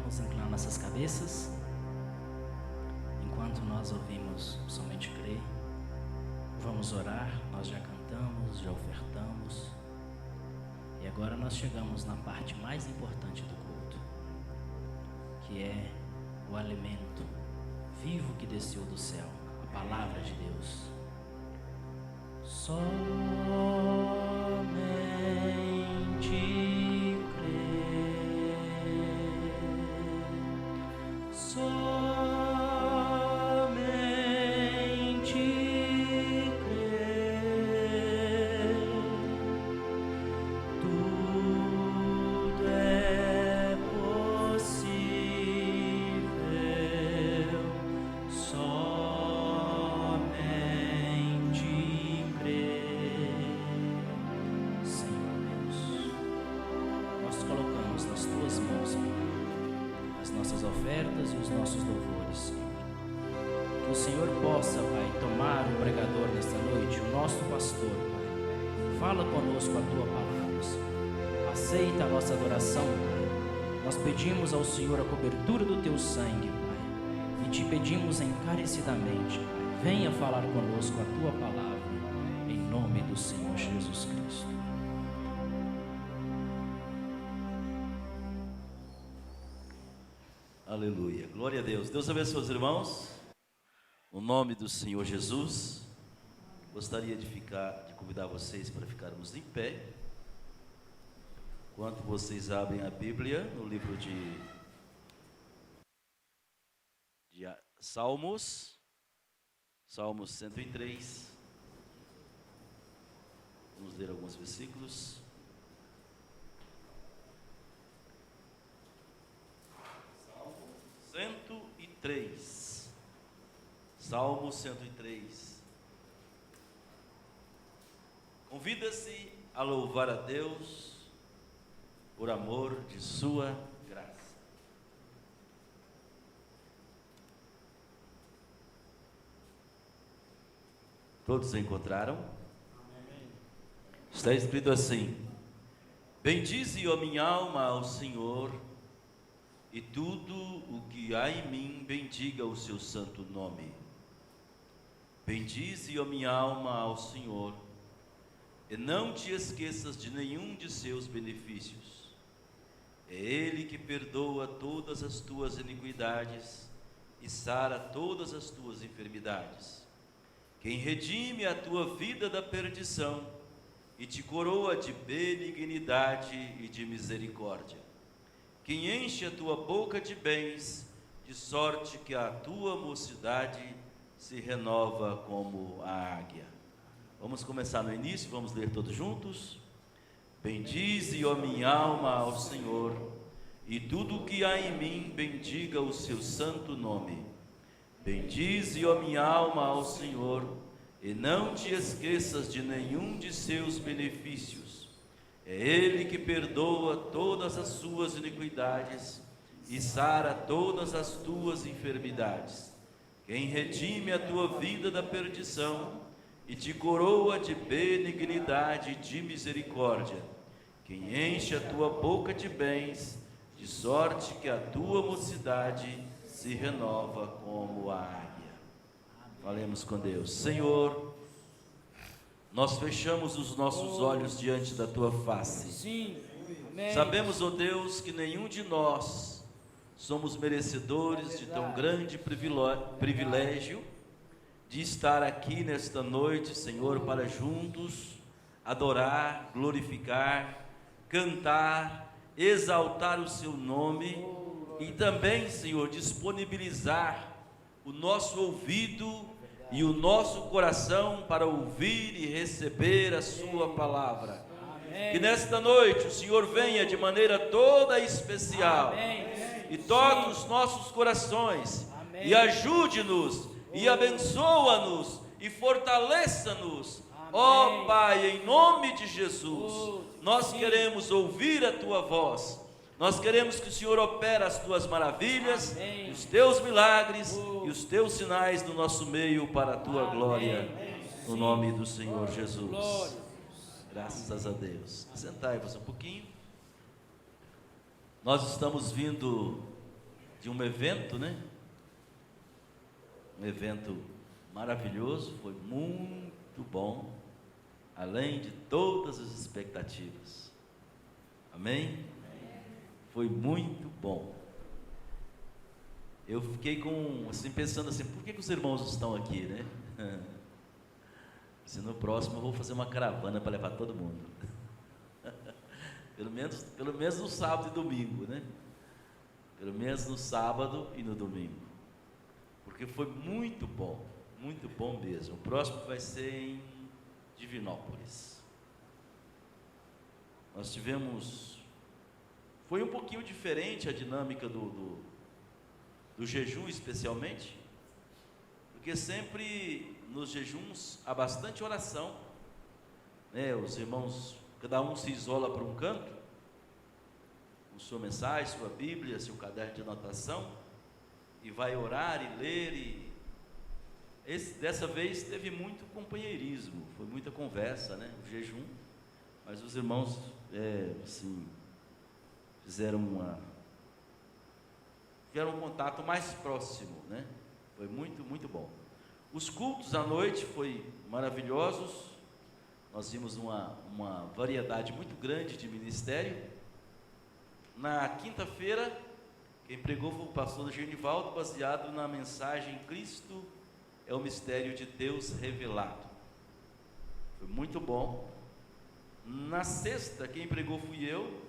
Vamos inclinar nossas cabeças enquanto nós ouvimos somente crer. Vamos orar. Nós já cantamos, já ofertamos e agora nós chegamos na parte mais importante do culto, que é o alimento vivo que desceu do céu, a palavra de Deus. Somente crer, somente crer, tudo é possível, somente crer. Senhor Deus, nós colocamos nas tuas mãos, Senhor, as nossas ofertas e os nossos louvores, Senhor. Que o Senhor possa, Pai, tomar o pregador nesta noite, o nosso pastor, Pai. Fala conosco a tua palavra, Senhor. Aceita a nossa adoração, Pai. Nós pedimos ao Senhor a cobertura do teu sangue, Pai. E te pedimos encarecidamente, Pai, venha falar conosco a tua palavra, em nome do Senhor Jesus Cristo. Aleluia, glória a Deus. Deus abençoe os irmãos. No nome do Senhor Jesus, gostaria de convidar vocês para ficarmos em pé, enquanto vocês abrem a Bíblia no livro de Salmos 103. Vamos ler alguns versículos. Salmo 103. Convida-se a louvar a Deus por amor de sua graça. Todos encontraram? Amém. Está escrito assim: bendize, ó minha alma, ao Senhor, e tudo o que há em mim bendiga o seu santo nome. Bendize, ó minha alma, ao Senhor, e não te esqueças de nenhum de seus benefícios. É Ele que perdoa todas as tuas iniquidades e sara todas as tuas enfermidades. Quem redime a tua vida da perdição e te coroa de benignidade e de misericórdia. Quem enche a tua boca de bens, de sorte que a tua mocidade se renova como a águia. Vamos começar no início, vamos ler todos juntos. Bendize, ó minha alma, ao Senhor, e tudo o que há em mim bendiga o seu santo nome. Bendize, ó minha alma, ao Senhor, e não te esqueças de nenhum de seus benefícios. É Ele que perdoa todas as suas iniquidades e sara todas as tuas enfermidades. Quem redime a tua vida da perdição e te coroa de benignidade e de misericórdia. Quem enche a tua boca de bens, de sorte que a tua mocidade se renova como a águia. Falemos com Deus. Senhor, nós fechamos os nossos olhos diante da tua face. Sim. Amém. Sabemos, ó Deus, que nenhum de nós somos merecedores de tão grande privilégio de estar aqui nesta noite, Senhor, para juntos adorar, glorificar, cantar, exaltar o seu nome e também, Senhor, disponibilizar o nosso ouvido e o nosso coração para ouvir e receber a sua palavra. Amém. Que nesta noite o Senhor venha de maneira toda especial. Amém. E toque os nossos corações. Amém. E ajude-nos e abençoa-nos e fortaleça-nos. Ó Pai, em nome de Jesus, nós queremos ouvir a tua voz. Nós queremos que o Senhor opere as tuas maravilhas, Amém. os teus milagres e os teus sinais no nosso meio para a tua glória. No nome do Senhor Jesus. Glória. Graças a Deus. Sentai-vos um pouquinho. Nós estamos vindo de um evento, né? Um evento maravilhoso, foi muito bom, além de todas as expectativas. Amém? Foi muito bom. Eu fiquei pensando assim, por que os irmãos estão aqui, né? Se no próximo eu vou fazer uma caravana para levar todo mundo. Pelo menos no sábado e domingo, né? Pelo menos no sábado e no domingo. Porque foi muito bom mesmo. O próximo vai ser em Divinópolis. Nós tivemos... Foi um pouquinho diferente a dinâmica do jejum, especialmente, porque sempre nos jejuns há bastante oração, né? Os irmãos, cada um se isola para um canto, com sua mensagem, sua Bíblia, seu caderno de anotação, e vai orar e ler. Dessa vez teve muito companheirismo, foi muita conversa, né? O jejum, mas os irmãos assim, tiveram um contato mais próximo, né? Foi muito bom. Os cultos à noite foi maravilhosos. Nós vimos uma variedade muito grande de ministério. Na quinta-feira, quem pregou foi o pastor Genivaldo, baseado na mensagem Cristo é o mistério de Deus revelado. Foi muito bom. Na sexta, quem pregou fui eu.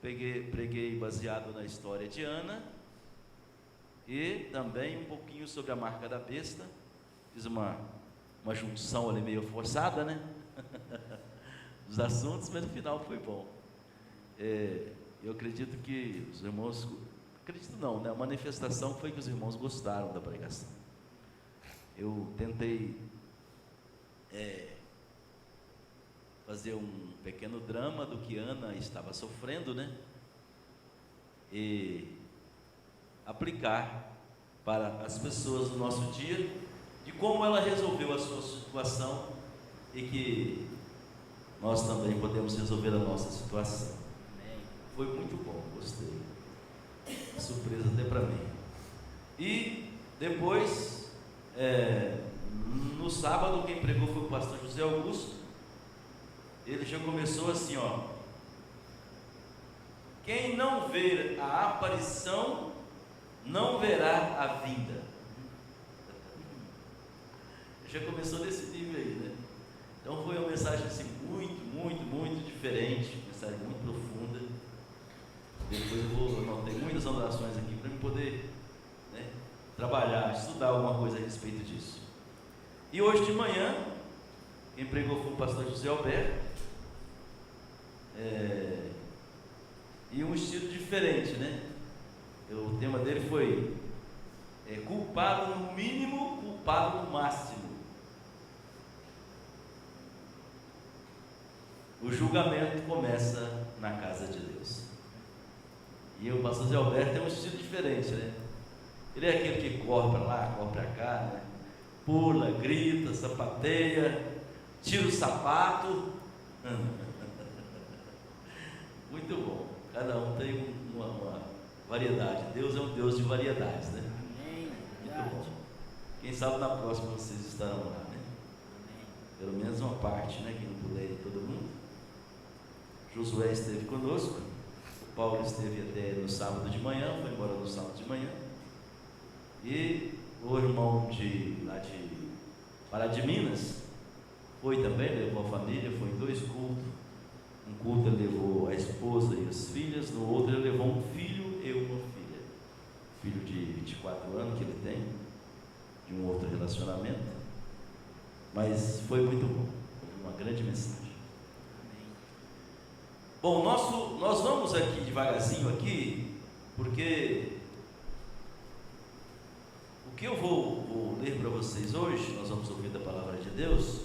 Preguei baseado na história de Ana e também um pouquinho sobre a marca da besta. Fiz uma junção ali meio forçada, né? Dos assuntos, mas no final foi bom. Eu acredito que os irmãos, acredito não, né? A manifestação foi que os irmãos gostaram da pregação. Eu tentei fazer um pequeno drama do que Ana estava sofrendo, né? E aplicar para as pessoas do nosso dia, de como ela resolveu a sua situação e que nós também podemos resolver a nossa situação. Foi muito bom, gostei. Surpresa até para mim. E depois, no sábado, quem pregou foi o pastor José Augusto. Ele já começou assim, ó: quem não ver a aparição, não verá a vinda. Já começou desse nível aí, né? Então foi uma mensagem assim, muito diferente, uma mensagem muito profunda. Depois eu anotei muitas anotações aqui para eu poder, né, trabalhar, estudar alguma coisa a respeito disso. E hoje de manhã, quem pregou foi o pastor José Alberto. E um estilo diferente, né? O tema dele foi culpado no mínimo, culpado no máximo. O julgamento começa na casa de Deus. E o pastor Zé Alberto tem um estilo diferente, né? Ele é aquele que corre para lá, corre para cá, né? Pula, grita, sapateia, tira o sapato. Muito bom. Cada um tem uma variedade. Deus é um Deus de variedades, né? Muito bom. Quem sabe na próxima vocês estarão lá, né? Pelo menos uma parte, né? Que não puder ir todo mundo. Josué esteve conosco. O Paulo esteve até no sábado de manhã, foi embora no sábado de manhã. E o irmão lá de Pará de Minas foi também, levou a família, foi em 2 cultos. Um culto ele levou a esposa e as filhas, no outro ele levou um filho e uma filha. Filho de 24 anos que ele tem, de um outro relacionamento. Mas foi muito bom, foi uma grande mensagem. Bom, nós vamos aqui devagarzinho aqui, porque o que eu vou ler para vocês hoje, nós vamos ouvir da palavra de Deus,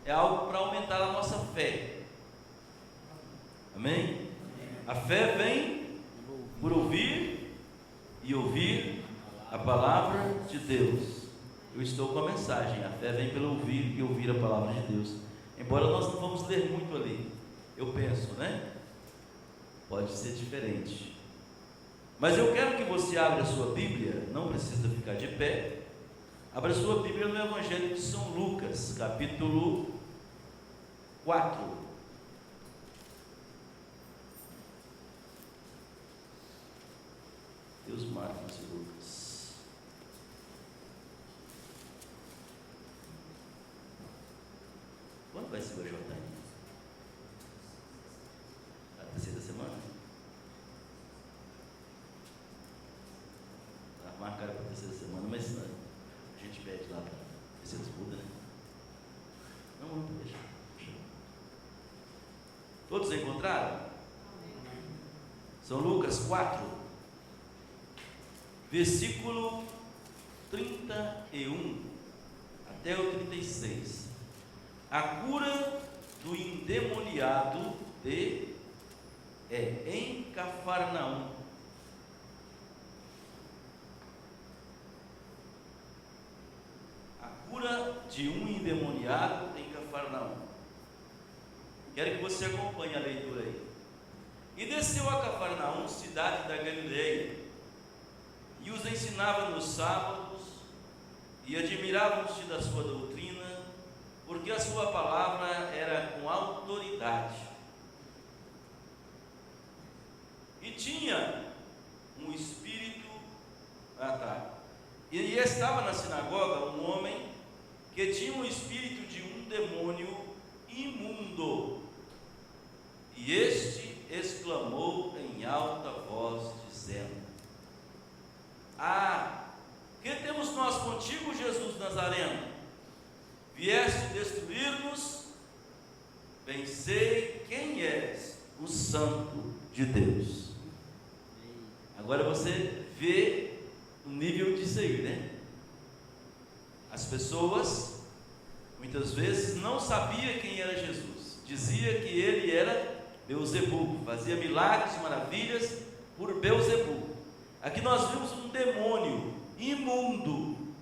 é algo para aumentar a nossa fé. Amém? A fé vem por ouvir e ouvir a palavra de Deus. Eu estou com a mensagem: a fé vem pelo ouvir e ouvir a palavra de Deus. Embora nós não vamos ler muito ali, eu penso, né? Pode ser diferente. Mas eu quero que você abra a sua Bíblia, não precisa ficar de pé. Abra a sua Bíblia no Evangelho de São Lucas, capítulo 4. Deus, Marcos e Lucas. Quando vai ser o AJM? A terceira semana? Está marcado para a terceira semana, mas a gente pede lá para ver se eles mudam, né? Não, deixa. Todos encontraram? São Lucas 4. Versículo 31 até o 36. A cura do endemoniado em Cafarnaum. A cura de um endemoniado em Cafarnaum. Quero que você acompanhe a leitura aí. E desceu a Cafarnaum, cidade da Galileia, e os ensinava nos sábados, e admiravam-se da sua doutrina, porque a sua palavra era com autoridade. E tinha um espírito, e estava na sinagoga um homem que tinha um espírito de um demônio imundo, e este exclamou em alta voz, dizendo: que temos nós contigo, Jesus Nazareno? Vieste destruir-nos? Bem sei quem és, o Santo de Deus. Agora você vê o nível disso aí, né? As pessoas muitas vezes não sabiam quem era Jesus. Dizia que ele era Beelzebub, fazia milagres e maravilhas por Beelzebub. Aqui nós vimos um demônio imundo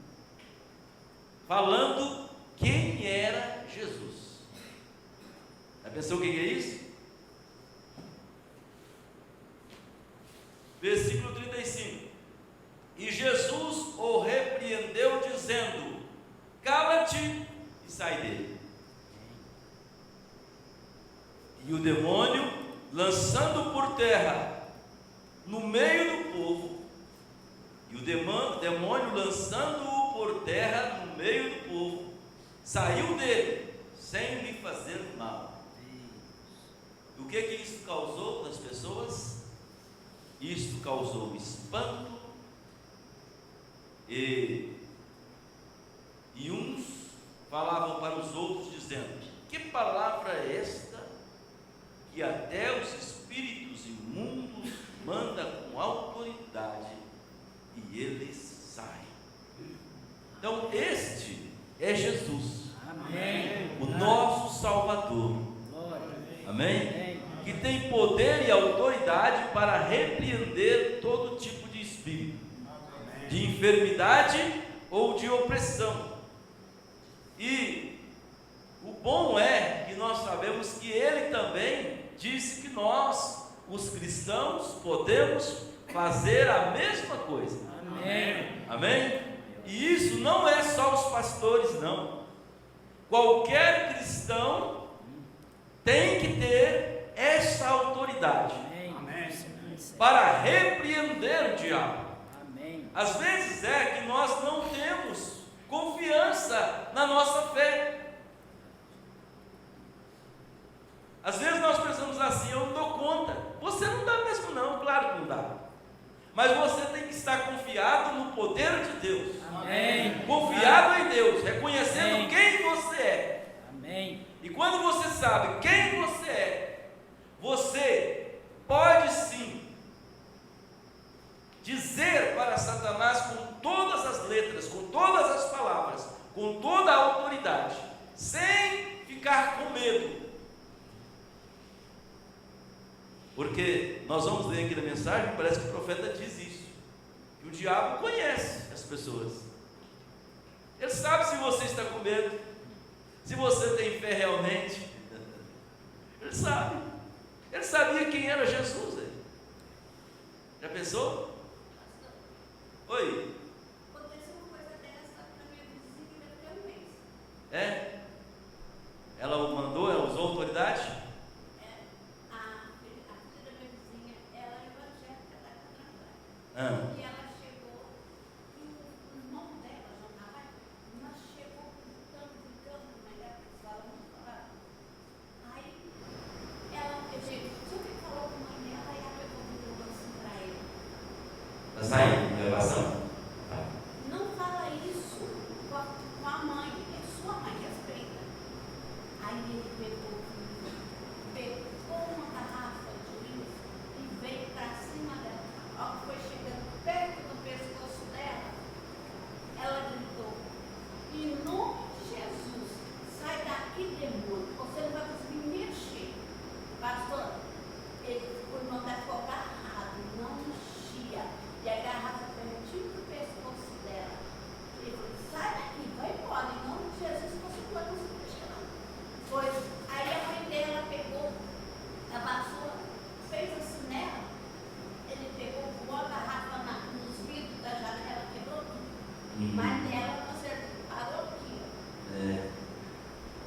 falando quem era Jesus. Já pensou o que é isso? Versículo 35. E Jesus o repreendeu, dizendo: cala-te e sai dele. E o demônio, lançando por terra no meio do povo, e o demônio lançando-o por terra no meio do povo, saiu dele, sem lhe fazer mal. O que isso causou nas pessoas? Isto causou espanto, e uns falavam para os outros, dizendo: que palavra é esta, que até os espíritos imundos manda com autoridade, e eles saem. Então este é Jesus. Amém. O nosso Salvador. Amém? Que tem poder e autoridade para repreender todo tipo de espírito, de enfermidade ou de opressão. E o bom é que nós sabemos que ele também disse que nós, os cristãos, podemos fazer a mesma coisa. Amém. Amém? E isso não é só os pastores, não. Qualquer cristão tem que ter essa autoridade. Amém. Para repreender o diabo. Amém. Às vezes é que nós não temos confiança na nossa fé. Às vezes nós pensamos assim: eu não dou conta. Você não dá mesmo não, claro que não dá. Mas você tem que estar confiado no poder de Deus. Amém. Confiado em Deus, reconhecendo Amém. Quem você é. Amém. E quando você sabe quem você é, você pode sim dizer para Satanás com todas as letras, com todas as palavras, com toda a autoridade, sem ficar com medo. Porque nós vamos ler aqui na mensagem, parece que o profeta diz isso, que o diabo conhece as pessoas. Ele sabe se você está com medo, se você tem fé realmente. Ele sabe. Ele sabia quem era Jesus. Já pensou? Oi? Aconteceu uma coisa dessa na minha vizinha daqui a um mês. É? Ela o mandou, ela usou autoridade? A filha da minha vizinha, ela é evangélica da Canadá. E ela chegou, e o irmão dela, João mas chegou gritando, mas ela fala muito claro. Aí, ela, gente, só que falou com a mãe dela, e ela pegou o microfone assim pra ele. Está saindo, gravação? Não fala isso com a mãe, é sua mãe, respeita. Aí ele pegou uma garrafa de vinho e veio para cima dela. Ao que foi chegando perto do pescoço dela, ela gritou: em nome de Jesus, sai daqui, demônio, você não vai conseguir mexer. Pastor, o irmão ficou agarrado, não mexia. E a garrafa pertinho do pescoço dela. Ele falou: sai daqui, vai embora, em nome de Jesus, você não vai conseguir mexer, não. Pois, aí a mãe dela pegou a vassoura, fez assim nela, ele pegou, voou a garrafa nos vidros da janela, quebrou tudo. Mas nela não serviu, parou aqui.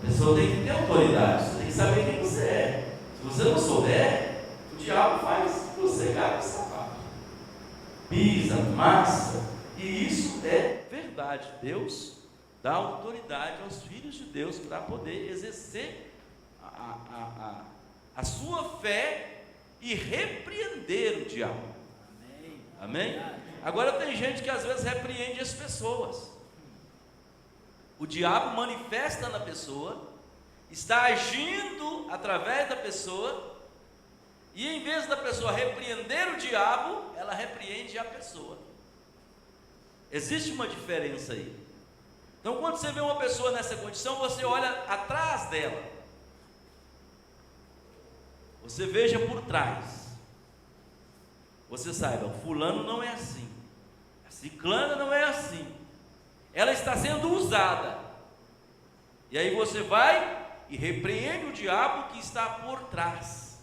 A pessoa tem que ter autoridade, você tem que saber quem você é. Se você não souber, o diabo faz você cair no sapato, pisa, massa, e isso é verdade. Deus dá autoridade aos filhos de Deus para poder exercer a sua fé e repreender o diabo. Amém? Agora tem gente que às vezes repreende as pessoas. O diabo manifesta na pessoa, está agindo através da pessoa, e em vez da pessoa repreender o diabo, ela repreende a pessoa. Existe uma diferença aí. Então, quando você vê uma pessoa nessa condição, você olha atrás dela. Você veja por trás. Você saiba, fulano não é assim, a ciclana não é assim. Ela está sendo usada. E aí você vai e repreende o diabo que está por trás,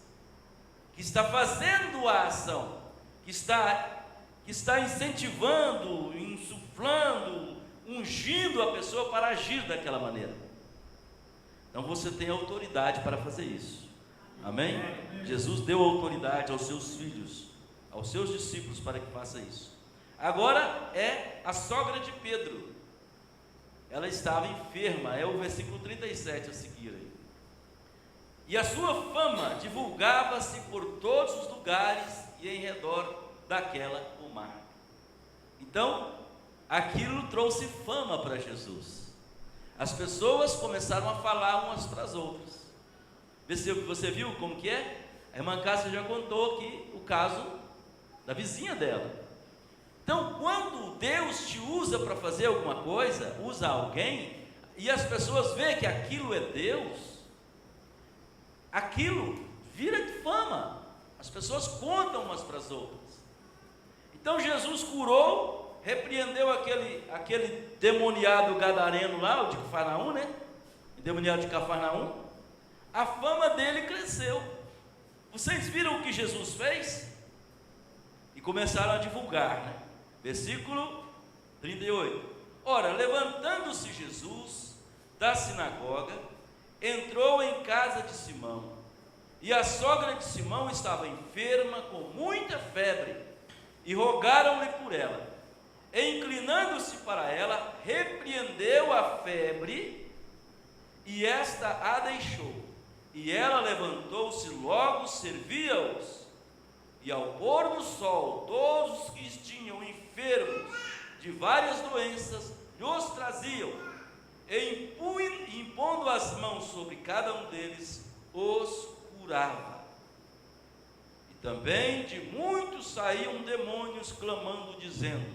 que está fazendo a ação, que está incentivando, insuflando, ungindo a pessoa para agir daquela maneira. Então você tem autoridade para fazer isso. Amém? Jesus deu autoridade aos seus filhos, aos seus discípulos, para que faça isso. Agora é a sogra de Pedro. Ela estava enferma, é o versículo 37 a seguir aí. E a sua fama divulgava-se por todos os lugares e em redor daquela comarca. Então, aquilo trouxe fama para Jesus. As pessoas começaram a falar umas para as outras. Você viu como que é? A irmã Cássia já contou aqui o caso da vizinha dela. Então, quando Deus te usa para fazer alguma coisa, usa alguém, e as pessoas veem que aquilo é Deus, aquilo vira de fama. As pessoas contam umas para as outras. Então Jesus curou, repreendeu aquele demoniado gadareno lá, o de Cafarnaum, né? Endemoniado de Cafarnaum. A fama dele cresceu. Vocês viram o que Jesus fez? E começaram a divulgar, né? Versículo 38. Ora, levantando-se Jesus da sinagoga, entrou em casa de Simão, e a sogra de Simão estava enferma com muita febre, e rogaram-lhe por ela. E inclinando-se para ela, repreendeu a febre, e esta a deixou. E ela levantou-se logo, servia-os. E ao pôr do sol, todos os que tinham enfermos de várias doenças, lhos traziam, e impondo as mãos sobre cada um deles, os curava. E também de muitos saíam demônios, clamando, dizendo: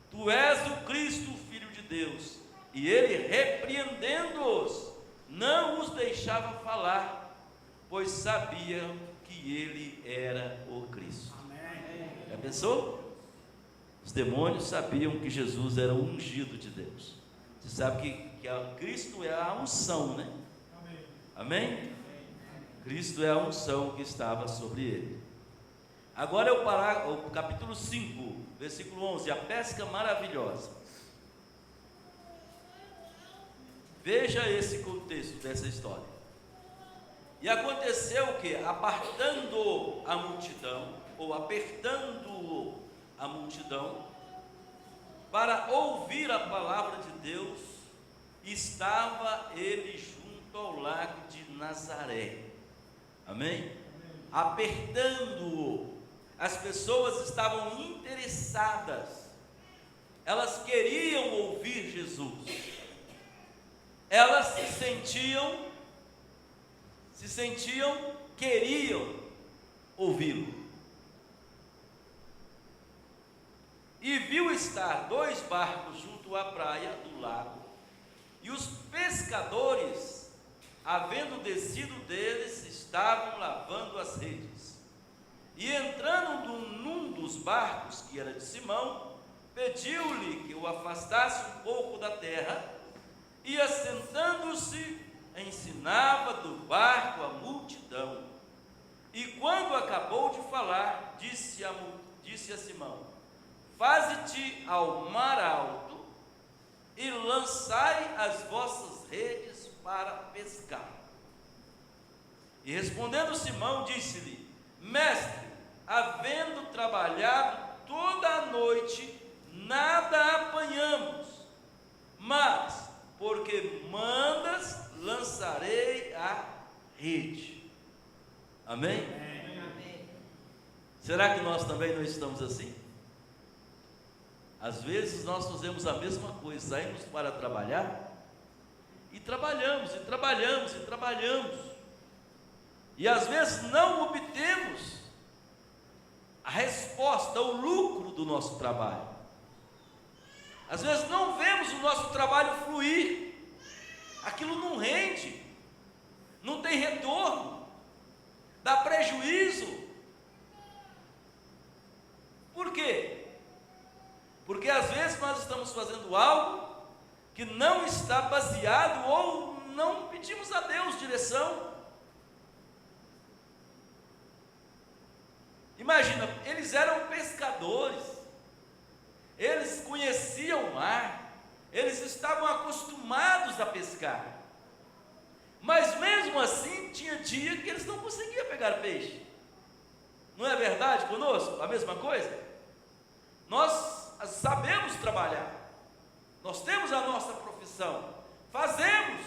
Tu és o Cristo, o Filho de Deus. E ele, repreendendo-os, não os deixava falar, pois sabiam que ele era o Cristo. Amém. Já pensou? Os demônios sabiam que Jesus era o ungido de Deus. Você sabe que Cristo é a unção, né? Amém? Amém? Cristo é a unção que estava sobre ele. Agora é o capítulo 5, versículo 11, a pesca maravilhosa. Veja esse contexto dessa história. E aconteceu o que? Apartando a multidão, ou apertando a multidão, para ouvir a palavra de Deus, estava ele junto ao lago de Nazaré. Amém? Apertando-o. As pessoas estavam interessadas, elas queriam ouvir Jesus, elas queriam ouvi-lo. E viu estar 2 barcos junto à praia do lago, e os pescadores, havendo descido deles, estavam lavando as redes. E entrando num dos barcos, que era de Simão, pediu-lhe que o afastasse um pouco da terra, e assentando-se, ensinava do barco a multidão. E quando acabou de falar, disse a Simão: faze-te ao mar alto, e lançai as vossas redes para pescar. E respondendo Simão, disse-lhe: mestre, havendo trabalhado toda a noite, nada apanhamos, mas porque mandas, lançarei a rede. Amém? Amém. Será que nós também não estamos assim? Às vezes nós fazemos a mesma coisa, saímos para trabalhar, e trabalhamos, e trabalhamos, e trabalhamos, e às vezes não obtemos a resposta, o lucro do nosso trabalho. Às vezes não vemos o nosso trabalho fluir, aquilo não rende, não tem retorno, dá prejuízo. Por quê? Porque às vezes nós estamos fazendo algo que não está baseado, ou não pedimos a Deus direção. Imagina, eles eram pescadores, eles conheciam o mar, eles estavam acostumados a pescar, mas mesmo assim tinha dia que eles não conseguiam pegar peixe. Não é verdade conosco? A mesma coisa? Nós sabemos trabalhar, nós temos a nossa profissão, fazemos,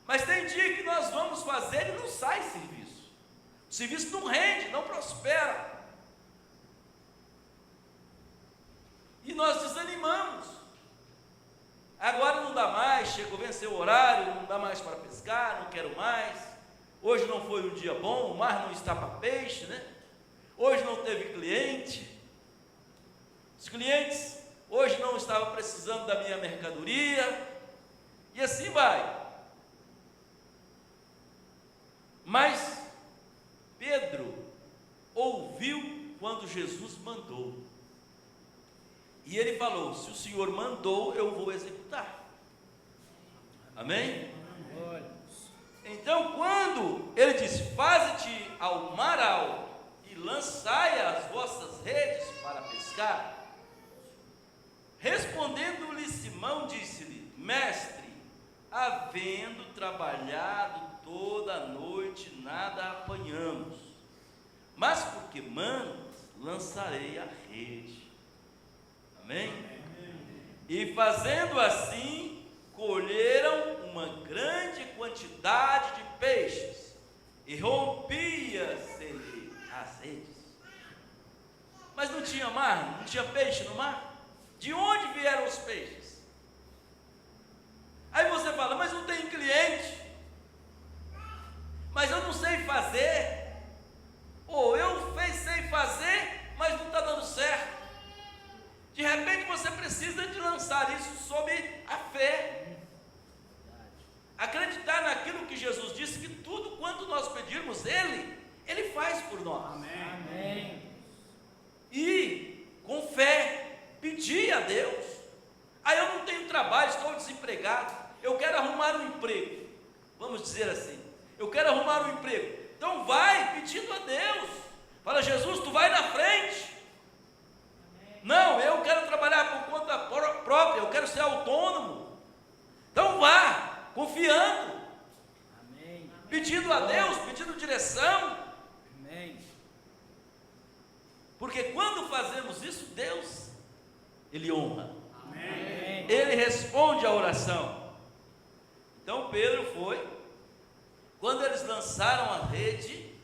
mas tem dia que nós vamos fazer e não sai serviço, o serviço não rende, não prospera, e nós desanimamos. Agora não dá mais, chegou, venceu o horário, não dá mais para pescar, não quero mais, hoje não foi um dia bom, o mar não está para peixe, né? Hoje não teve cliente, os clientes hoje não estavam precisando da minha mercadoria, e assim vai. Mas Pedro ouviu quando Jesus mandou, e ele falou: se o Senhor mandou, eu vou executar. Amém? Então, quando ele disse: faze-te ao mar alto e lançai as vossas redes para pescar, respondendo-lhe Simão, disse-lhe: mestre, havendo trabalhado toda a noite, nada apanhamos, mas porque mandas, lançarei a rede. Amém? E fazendo assim, colheram uma grande quantidade de peixes, e rompia-se as redes. Mas não tinha mar, não tinha peixe no mar. De onde vieram os peixes? Aí você fala: mas não tem cliente, mas eu não sei fazer, ou eu sei fazer, mas não está dando certo. De repente você precisa de lançar isso sob a fé, acreditar naquilo que Jesus disse, que tudo quanto nós pedirmos, Ele faz por nós. Amém. E com fé, pedir a Deus. Aí eu não tenho trabalho, estou desempregado, eu quero arrumar um emprego, vamos dizer assim, eu quero arrumar um emprego. Então vai pedindo a Deus, fala: Jesus, tu vai na frente, Porque quando fazemos isso, Deus, Ele honra. Amém. Ele responde à oração. Então Pedro foi. Quando eles lançaram a rede,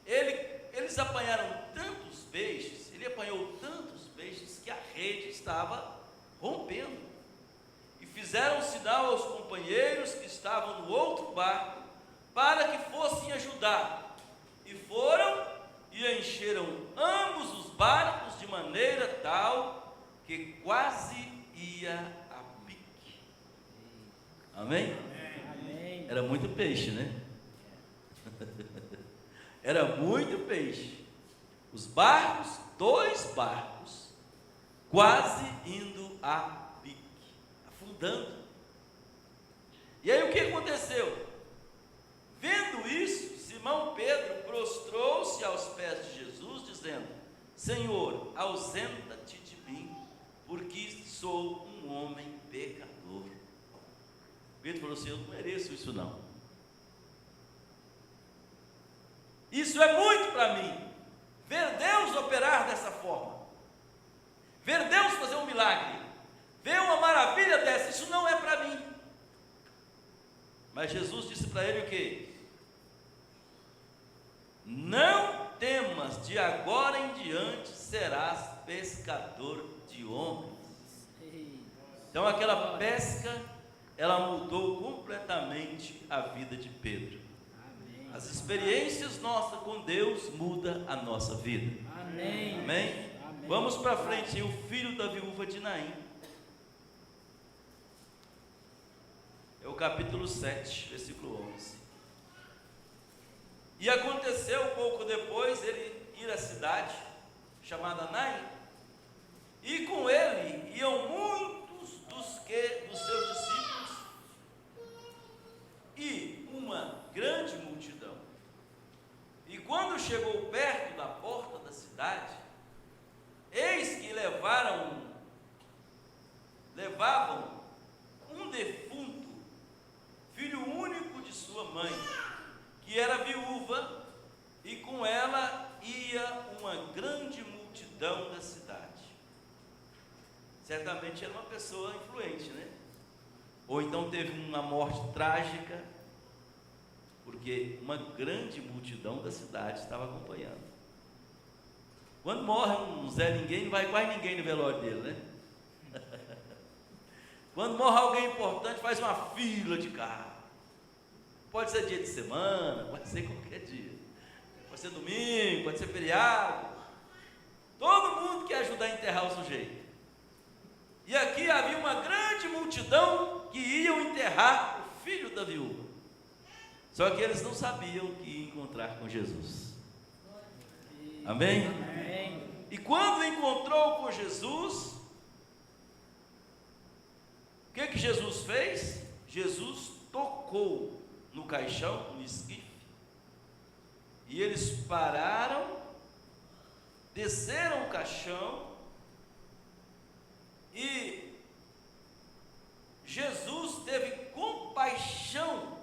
eles apanharam tantos peixes, ele apanhou tantos peixes que a rede estava rompendo. E fizeram um sinal aos companheiros que estavam no outro barco para que fossem ajudar. E foram e encheram ambos os barcos de maneira tal que quase ia a pique. Amém? Amém. Era muito peixe, né? Era muito peixe. Os barcos, 2 barcos, quase indo a pique, afundando. E aí o que aconteceu? Vendo isso, Simão Pedro prostrou-se aos pés de Jesus, dizendo: Senhor, ausenta-te de mim, porque sou um homem pecador. Pedro falou assim: eu não mereço isso não. Isso é muito para mim. Ver Deus operar dessa forma, ver Deus fazer um milagre, ver uma maravilha dessa, isso não é para mim. Mas Jesus disse para ele o quê? Não temas, de agora em diante serás pescador de homens. Então aquela pesca, ela mudou completamente a vida de Pedro. As experiências nossas com Deus mudam a nossa vida. Amém. Amém? Amém. Vamos para frente. O filho da viúva de Naim. É o capítulo 7, versículo 11. E aconteceu pouco depois ele ir à cidade chamada Naim, e com ele iam muitos dos seus discípulos e uma grande multidão. E quando chegou perto da porta da cidade, eis que levavam um defunto, filho único de sua mãe, que era viúva, e com ela ia uma grande multidão da cidade. Certamente era uma pessoa influente, né? Ou então teve uma morte trágica, porque uma grande multidão da cidade estava acompanhando. Quando morre um Zé Ninguém, não vai quase ninguém no velório dele, né? Quando morre alguém importante, faz uma fila de carro. Pode ser dia de semana, pode ser qualquer dia, pode ser domingo, pode ser feriado. Todo mundo quer ajudar a enterrar o sujeito. E aqui havia uma grande multidão que iam enterrar o filho da viúva. Só que eles não sabiam que ia encontrar com Jesus. Amém? Amém. E quando encontrou com Jesus, o que Jesus fez? Jesus tocou no caixão, no esquife, e eles pararam, desceram o caixão, e Jesus teve compaixão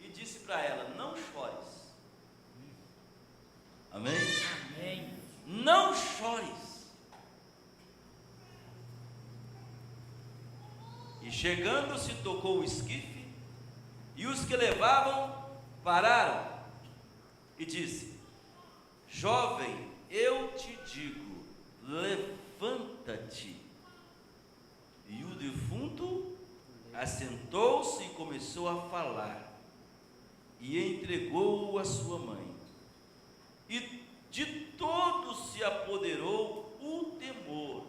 e disse para ela: não chores. Amém? Amém. Não chores. E chegando-se, tocou o esquife, e os que levavam pararam, e disse: jovem, eu te digo, levanta-te. E o defunto assentou-se e começou a falar, e entregou-o à sua mãe. E de todos se apoderou o temor,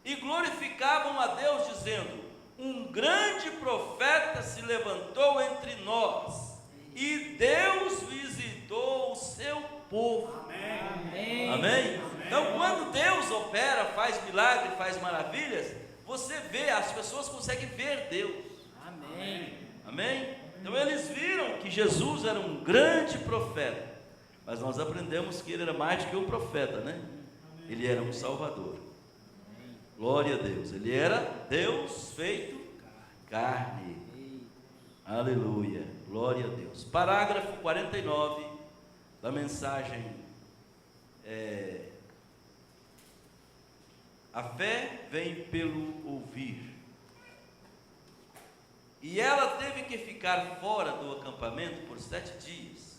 e glorificavam a Deus, dizendo: um grande profeta se levantou entre nós, e Deus visitou o seu povo. Amém. Amém? Então, quando Deus opera, faz milagre, faz maravilhas, você vê, as pessoas conseguem ver Deus. Amém. Amém? Então, eles viram que Jesus era um grande profeta, mas nós aprendemos que ele era mais do que um profeta, né? Ele era um salvador. Glória a Deus. Ele era Deus feito carne. Aleluia. Glória a Deus. Parágrafo 49 da mensagem A fé vem pelo ouvir. E ela teve que ficar fora do acampamento por 7 dias.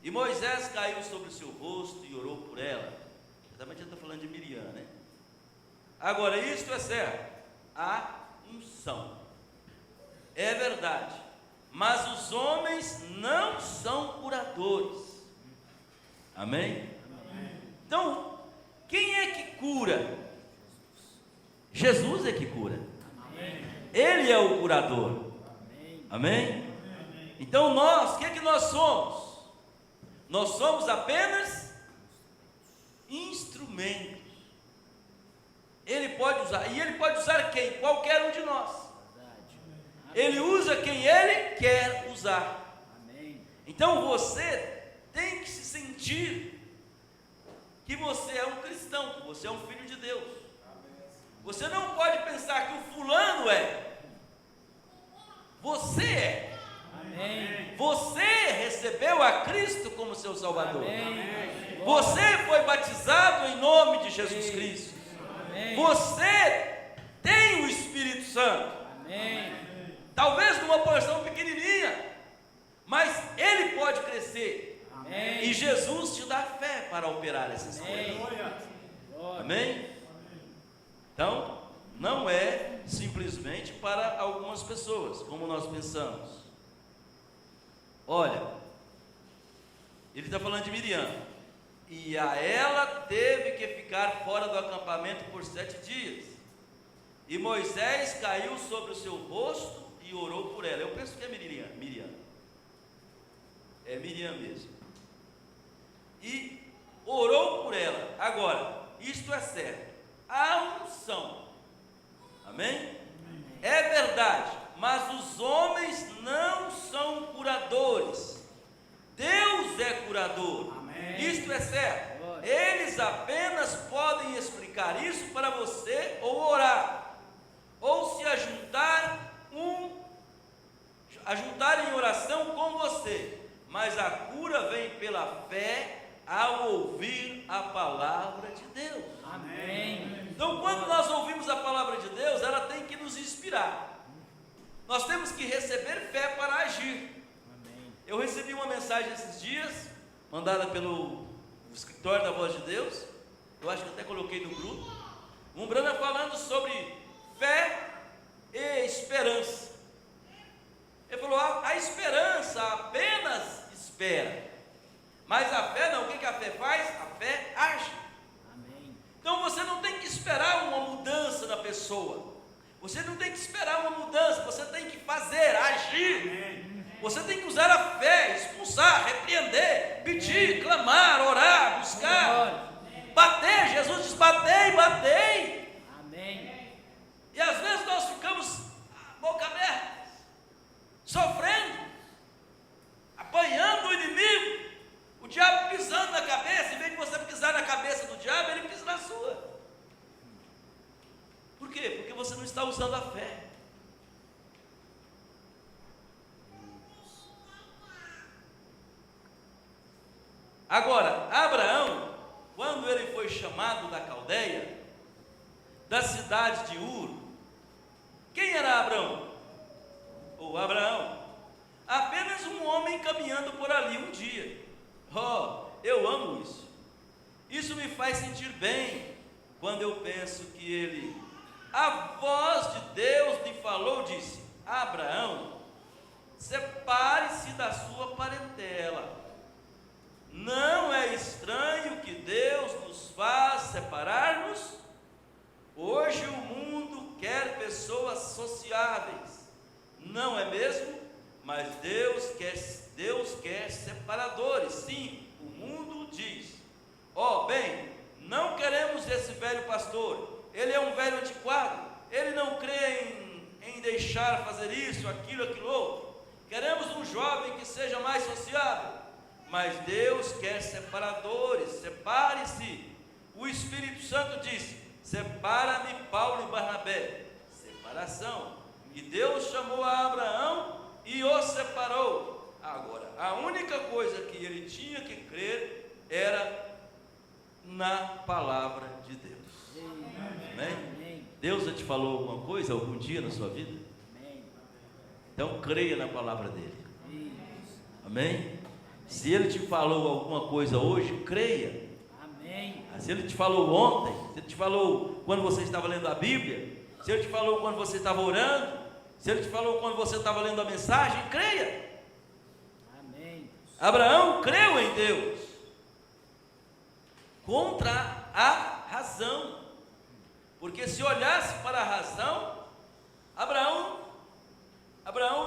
E Moisés caiu sobre o seu rosto e orou por ela. Exatamente, ele está falando de Miriam, né? Agora, isto é certo, a unção. É verdade. Mas os homens não são curadores. Amém? Então, quem é que cura? Jesus é que cura. Ele é o curador. Amém? Então nós, o que é que nós somos? Nós somos apenas instrumentos. Ele pode usar, e ele pode usar quem? Qualquer um de nós. Ele usa quem ele quer usar. Então você tem que se sentir que você é um cristão, que você é um filho de Deus. Você não pode pensar que o fulano é. Você é. Amém. Você recebeu a Cristo como seu Salvador. Amém. Você foi batizado em nome de Jesus Cristo. Amém. Você tem o Espírito Santo. Amém. Talvez numa porção pequenininha, mas ele pode crescer. Amém. E Jesus te dá fé para operar essas coisas. Amém? Então, não é simplesmente para algumas pessoas, como nós pensamos. Olha, ele está falando de Miriam. E a ela teve que ficar fora do acampamento por 7 dias. E Moisés caiu sobre o seu rosto e orou por ela. Eu penso que é Miriam. É Miriam mesmo. E orou por ela. Agora, isto é certo. A unção, amém? É verdade, mas os homens não são curadores. Deus é curador. Amém. Isto é certo. Eles apenas podem explicar isso para você, ou orar, ou se ajuntar em oração com você. Mas a cura vem pela fé ao ouvir a palavra de Deus. Amém. Então, quando nós ouvimos a palavra de Deus, ela tem que nos inspirar. Nós temos que receber fé para agir. Amém. Eu recebi uma mensagem esses dias, mandada pelo escritório da Voz de Deus. Eu acho que até coloquei no grupo. Um brother falando sobre fé e esperança. Ele falou: a esperança apenas espera. Mas a fé não, o que a fé faz? A fé age. Amém. Então você não tem que esperar uma mudança na pessoa. Você não tem que esperar uma mudança, você tem que fazer, agir. Amém. Você tem que usar a fé, expulsar, repreender, pedir, clamar, orar, buscar. Bater, Jesus diz: batei, batei. Amém. E às vezes nós ficamos boca aberta, sofrendo, apanhando o inimigo. O diabo pisando na cabeça, em vez de você pisar na cabeça do diabo, ele pisa na sua. Por quê? Porque você não está usando a fé. Agora, Abraão, quando ele foi chamado da Caldeia, da cidade de Ur, quem era Abraão? Ou Abraão? Apenas um homem caminhando por ali um dia. Oh, eu amo isso. Isso me faz sentir bem quando eu penso que a voz de Deus lhe falou, disse: Abraão, separe-se da sua parentela. Não é estranho que Deus nos faz separar-nos? Hoje o mundo quer pessoas sociáveis, não é mesmo? Mas Deus quer separadores. Sim, o mundo diz: bem, não queremos esse velho pastor, ele é um velho antiquado, ele não crê em deixar fazer isso, aquilo outro. Queremos um jovem que seja mais sociável. Mas Deus quer separadores. Separe-se. O Espírito Santo disse: separa-me Paulo e Barnabé. Separação. E Deus chamou a Abraão e o separou. Agora, a única coisa que ele tinha que crer era na palavra de Deus. Amém? Deus já te falou alguma coisa algum dia na sua vida? Então creia na palavra dele. Amém? Se ele te falou alguma coisa hoje, creia. Se ele te falou ontem, se ele te falou quando você estava lendo a Bíblia, se ele te falou quando você estava orando, se ele te falou quando você estava lendo a mensagem, creia. Abraão creu em Deus contra a razão, porque se olhasse para a razão, Abraão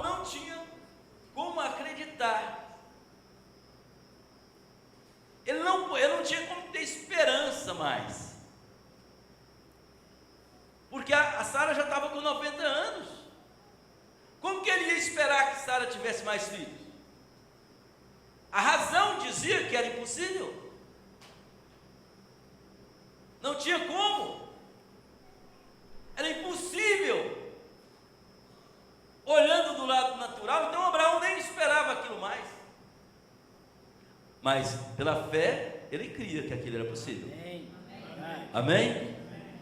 não tinha como acreditar. Ele não tinha como ter esperança mais, porque a Sara já estava com 90 anos. Como que ele ia esperar que Sara tivesse mais filhos? A razão dizia que era impossível, não tinha como, era impossível, olhando do lado natural. Então Abraão nem esperava aquilo mais, mas pela fé ele cria que aquilo era possível. Amém?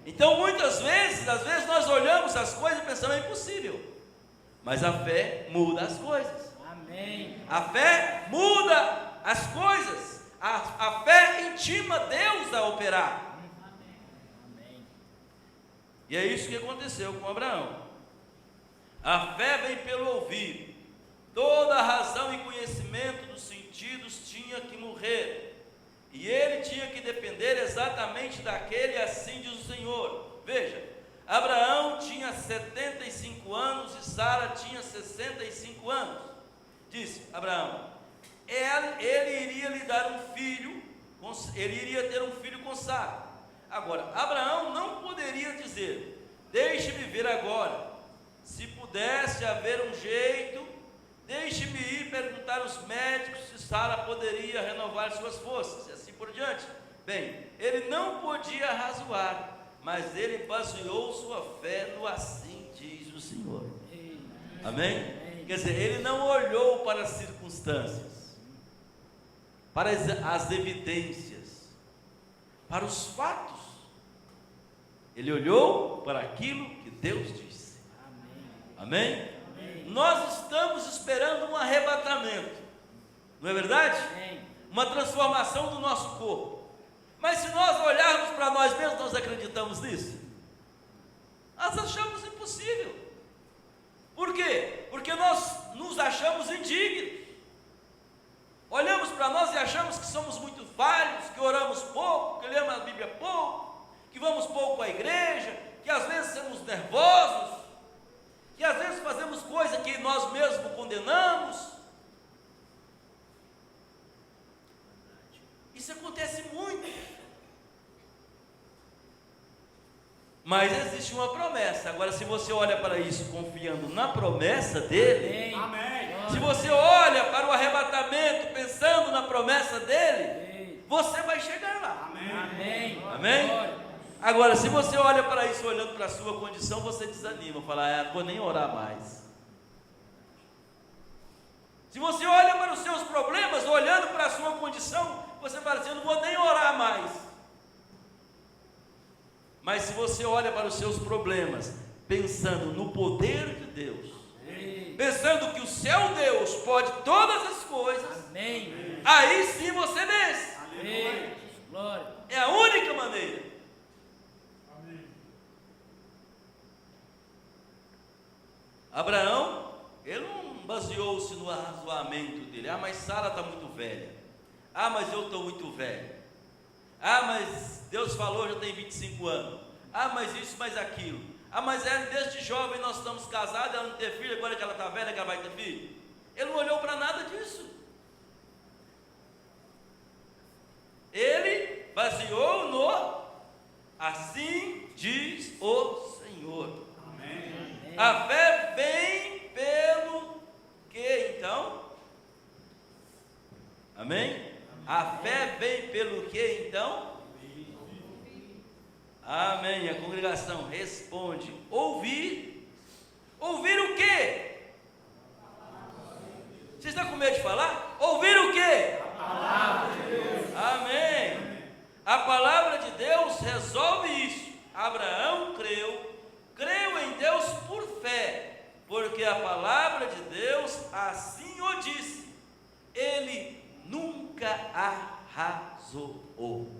Então muitas vezes, às vezes nós olhamos as coisas e pensamos é impossível, mas a fé muda as coisas. A fé muda as coisas, a fé intima Deus a operar. E é isso que aconteceu com Abraão. A fé vem pelo ouvir. Toda a razão e conhecimento dos sentidos tinha que morrer, e ele tinha que depender exatamente daquele, assim diz o Senhor. Veja, Abraão tinha 75 anos e Sara tinha 65 anos. Disse Abraão, ele iria lhe dar um filho, ele iria ter um filho com Sara. Agora, Abraão não poderia dizer, deixe-me ver agora, se pudesse haver um jeito, deixe-me ir perguntar aos médicos se Sara poderia renovar suas forças, e assim por diante. Bem, ele não podia razoar, mas ele baseou sua fé no assim diz o Senhor. Amém? Quer dizer, ele não olhou para as circunstâncias, para as evidências, para os fatos. Ele olhou para aquilo que Deus disse. Amém? Nós estamos esperando um arrebatamento, não é verdade? Uma transformação do nosso corpo. Mas se nós olharmos para nós mesmos, nós acreditamos nisso? Nós achamos impossível. Por quê? Porque nós nos achamos indignos. Olhamos para nós e achamos que somos muito falhos, que oramos pouco, que lemos a Bíblia pouco, que vamos pouco à igreja, que às vezes somos nervosos, que às vezes fazemos coisas que nós mesmos condenamos. Isso acontece muito. Mas existe uma promessa. Agora, se você olha para isso confiando na promessa dele, amém. Se você olha para o arrebatamento pensando na promessa dele, você vai chegar lá. Amém. Amém? Agora, se você olha para isso olhando para a sua condição, você desanima, fala, não vou nem orar mais. Se você olha para os seus problemas, olhando para a sua condição, você fala assim, eu não vou nem orar mais. Mas se você olha para os seus problemas, pensando no poder de Deus, pensando que o seu Deus pode todas as coisas, amém. Aí sim você vence. Amém. É a única maneira. Amém. Abraão, ele não baseou-se no arrazoamento dele. Mas Sara está muito velha. Mas eu estou muito velho. Mas Deus falou, já tem 25 anos. Mas isso, mas aquilo. Mas desde jovem nós estamos casados, ela não tem filho, agora que ela está velha, que ela vai ter filho. Ele não olhou para nada disso. Ele baseou no assim diz o Senhor. Amém. A fé vem pelo que então? Amém? A fé vem pelo que então? Amém. A congregação responde: ouvir. Ouvir o quê? Você está com medo de falar? Ouvir o quê? A palavra de Deus. Amém. A palavra Abraão creu em Deus por fé, porque a palavra de Deus assim o disse. Ele nunca arrazoou.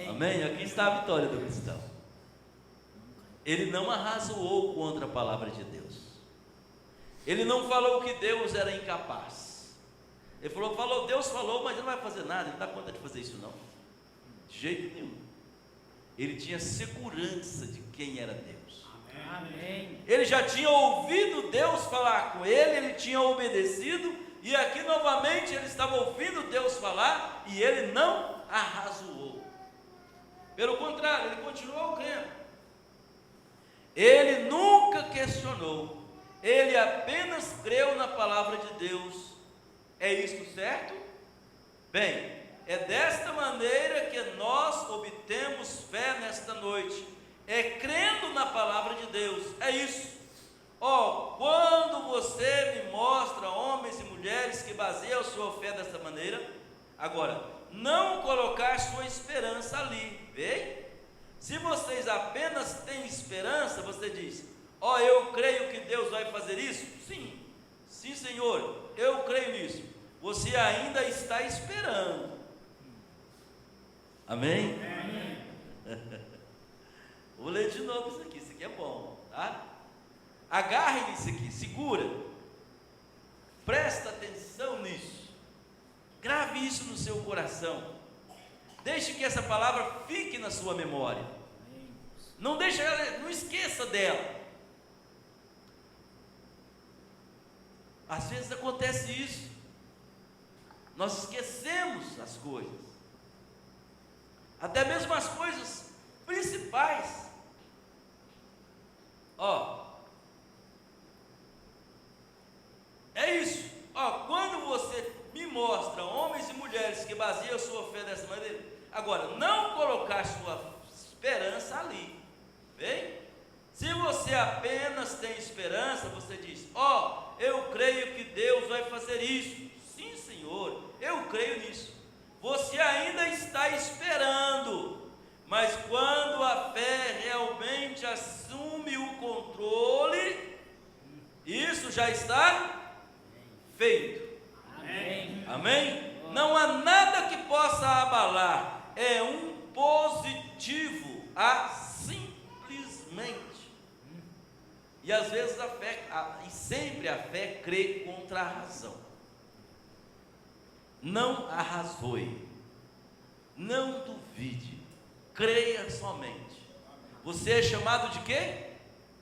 Amém? Aqui está a vitória do cristão. Ele não arrazoou contra a palavra de Deus. Ele não falou que Deus era incapaz. Ele falou, Deus falou, mas ele não vai fazer nada, ele não dá conta de fazer isso não. De jeito nenhum. Ele tinha segurança de quem era Deus. Amém. Ele já tinha ouvido Deus falar com ele tinha obedecido, e aqui novamente ele estava ouvindo Deus falar, e ele não arrazoou. Pelo contrário, ele continuou crendo. Ele nunca questionou, ele apenas creu na palavra de Deus. É isso certo? Bem, é desta maneira que nós obtemos fé nesta noite, é crendo na palavra de Deus, é isso. Quando você me mostra homens e mulheres que baseiam a sua fé desta maneira, agora, não colocar sua esperança ali, vê? Se vocês apenas têm esperança, você diz, eu creio que Deus vai fazer isso? Sim Senhor, eu creio nisso. Você ainda está esperando. Amém? Vou ler de novo isso aqui é bom, tá? Agarre nisso aqui, segura. Presta atenção nisso. Grave isso no seu coração. Deixe que essa palavra fique na sua memória. Não deixe ela, não esqueça dela. Às vezes acontece isso. Nós esquecemos as coisas. Até mesmo as coisas principais. É isso. Quando você me mostra homens e mulheres que baseiam sua fé dessa maneira, agora, não colocar sua esperança ali, bem? Se você apenas tem esperança, você diz, eu creio que Deus vai fazer isso. Sim, Senhor, eu creio nisso. Você ainda está esperando, mas quando a fé realmente assume o controle, isso já está feito. Amém? Não há nada que possa abalar, é um positivo, simplesmente. E às vezes sempre a fé crê contra a razão. Não arrazoe, não duvide, creia somente. Você é chamado de quê?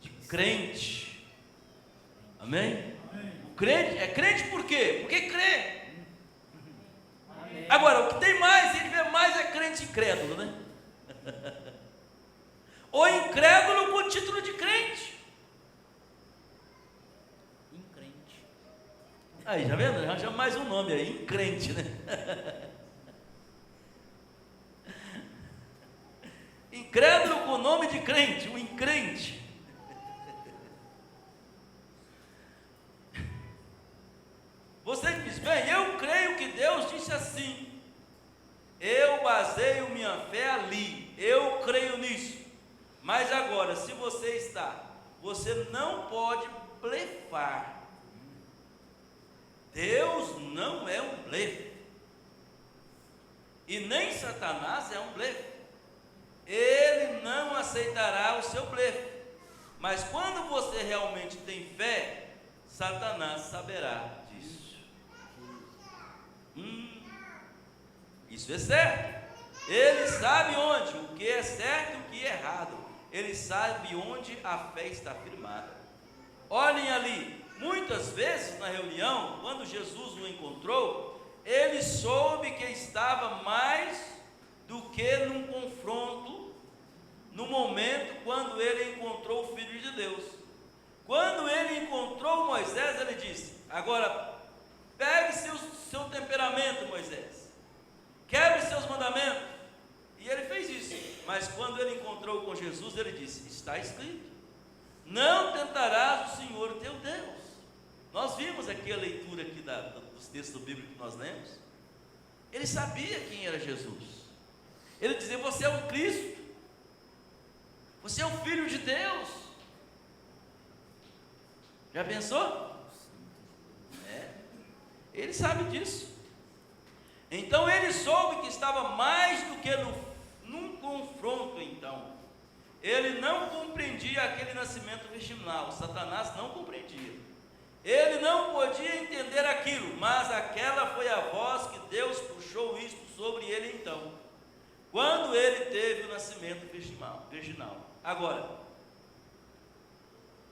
De crente. Amém? O crente é crente por quê? Porque crê. Agora, o que tem mais, ele vê mais é crente incrédulo, né? Ou incrédulo com o título de crente. Incrente. Aí, já vendo? Já chama mais um nome aí, incrente, né? Incrédulo com o nome de crente, o incrente. Você diz, bem, eu creio que Deus disse assim, eu baseio minha fé ali, eu creio nisso. Mas agora, se você não pode blefar. Deus não é um blefe, e nem Satanás é um blefe. Ele não aceitará o seu blefe. Mas quando você realmente tem fé, Satanás saberá disso. Isso é certo. Ele sabe o que é certo e o que é errado. Ele sabe onde a fé está firmada. Olhem ali, muitas vezes na reunião, quando Jesus o encontrou, ele soube que estava mais do que num confronto, no momento quando ele encontrou o Filho de Deus. Quando ele encontrou Moisés, ele disse, agora, pegue seu temperamento, Moisés, quebre seus mandamentos. E ele fez isso. Mas quando ele encontrou com Jesus, ele disse, está escrito, não tentarás o Senhor teu Deus. Nós vimos aqui a leitura aqui dos textos bíblicos que nós lemos. Ele sabia quem era Jesus. Ele dizia, você é o Cristo. Você é o Filho de Deus. Já pensou? Ele sabe disso. Então ele soube que estava mais do que num confronto. Então ele não compreendia aquele nascimento virginal. Satanás não compreendia. Ele não podia entender aquilo, mas aquela foi a voz que Deus puxou isto sobre ele então, quando ele teve o nascimento virginal. Agora,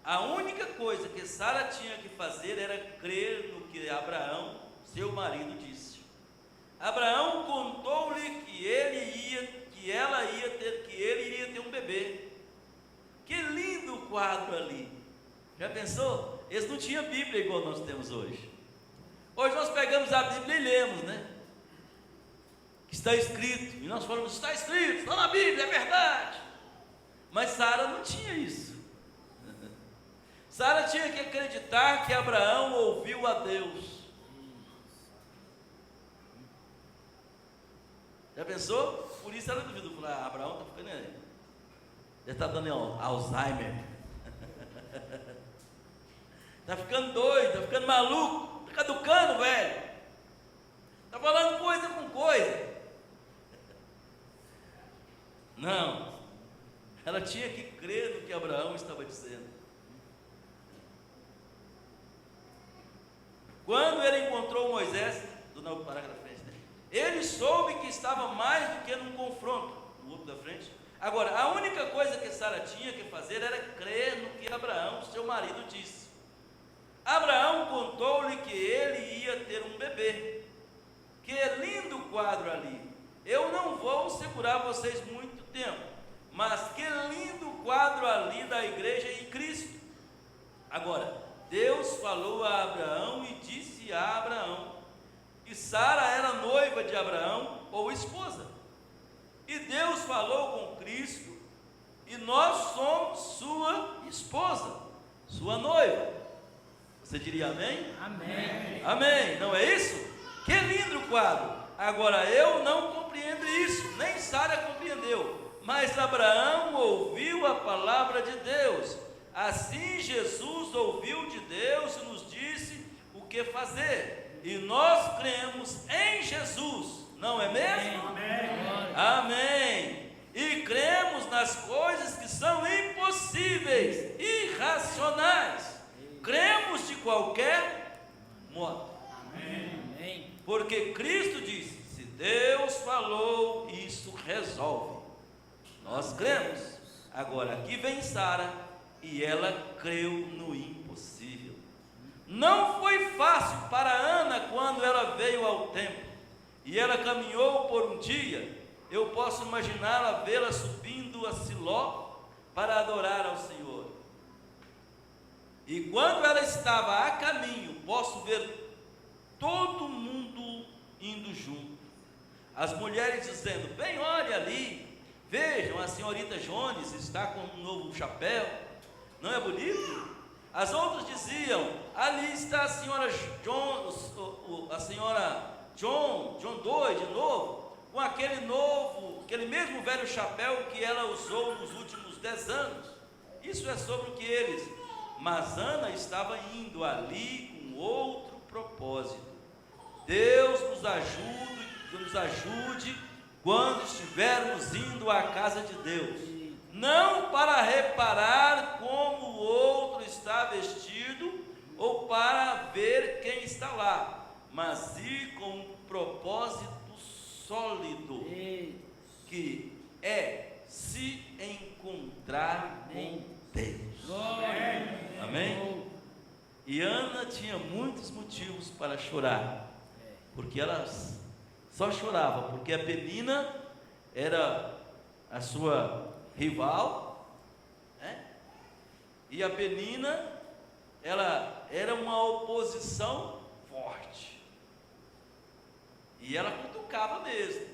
a única coisa que Sara tinha que fazer era crer no que Abraão, seu marido, disse. Abraão contou-lhe que ele iria ter um bebê. Que lindo quadro ali! Já pensou? Eles não tinham Bíblia igual nós temos hoje. Hoje nós pegamos a Bíblia e lemos, né? Que está escrito, e nós falamos, está escrito, está na Bíblia, é verdade. Mas Sara não tinha isso. Sara tinha que acreditar que Abraão ouviu a Deus. Já pensou? Por isso ela duvidou. Falou, Abraão está ficando aí. Ele está dando Alzheimer. Está ficando doido, está ficando maluco, está caducando, velho. Está falando coisa com coisa. Não. Ela tinha que crer no que Abraão estava dizendo. Quando ele encontrou Moisés, do novo parágrafo da frente, né? Ele soube que estava mais do que num confronto, no outro da frente. Agora, a única coisa que Sara tinha que fazer era crer no que Abraão, seu marido, disse. Abraão contou-lhe que ele ia ter um bebê. Que lindo quadro ali. Eu não vou segurar vocês muito tempo, mas que lindo quadro ali da igreja em Cristo. Agora, Deus falou a Abraão e disse a Abraão que Sara era noiva de Abraão ou esposa. E Deus falou com Cristo e nós somos sua esposa, sua noiva. Você diria amém? Amém. Amém, não é isso? Que lindo quadro. Agora eu não compreendo isso, nem Sara compreendeu, mas Abraão ouviu a palavra de Deus. Assim Jesus ouviu de Deus e nos disse o que fazer, e nós cremos em Jesus, não é mesmo? Amém. Amém. E cremos nas coisas que são impossíveis, irracionais. Cremos de qualquer modo. Amém. Porque Cristo disse: se Deus falou, isso resolve. Nós cremos. Agora aqui vem Sara e ela creu no impossível. Não foi fácil para Ana quando ela veio ao templo e ela caminhou por um dia. Eu posso imaginá-la, vê-la subindo a Siló para adorar ao Senhor. E quando ela estava a caminho, posso ver todo mundo indo junto. As mulheres dizendo: bem, olha ali, vejam, a senhorita Jones está com um novo chapéu, não é bonito? As outras diziam: ali está a senhora John Doe de novo, com aquele mesmo velho chapéu que ela usou nos últimos 10 anos. Isso é sobre o que eles. Mas Ana estava indo ali com outro propósito. Deus nos ajude quando estivermos indo à casa de Deus, não para reparar como o outro está vestido ou para ver quem está lá, mas ir com um propósito sólido, que é se encontrar com Deus. Amém? E Ana tinha muitos motivos para chorar, porque ela só chorava porque a Penina era a sua rival, né? E a Penina, ela era uma oposição forte, e ela cutucava mesmo.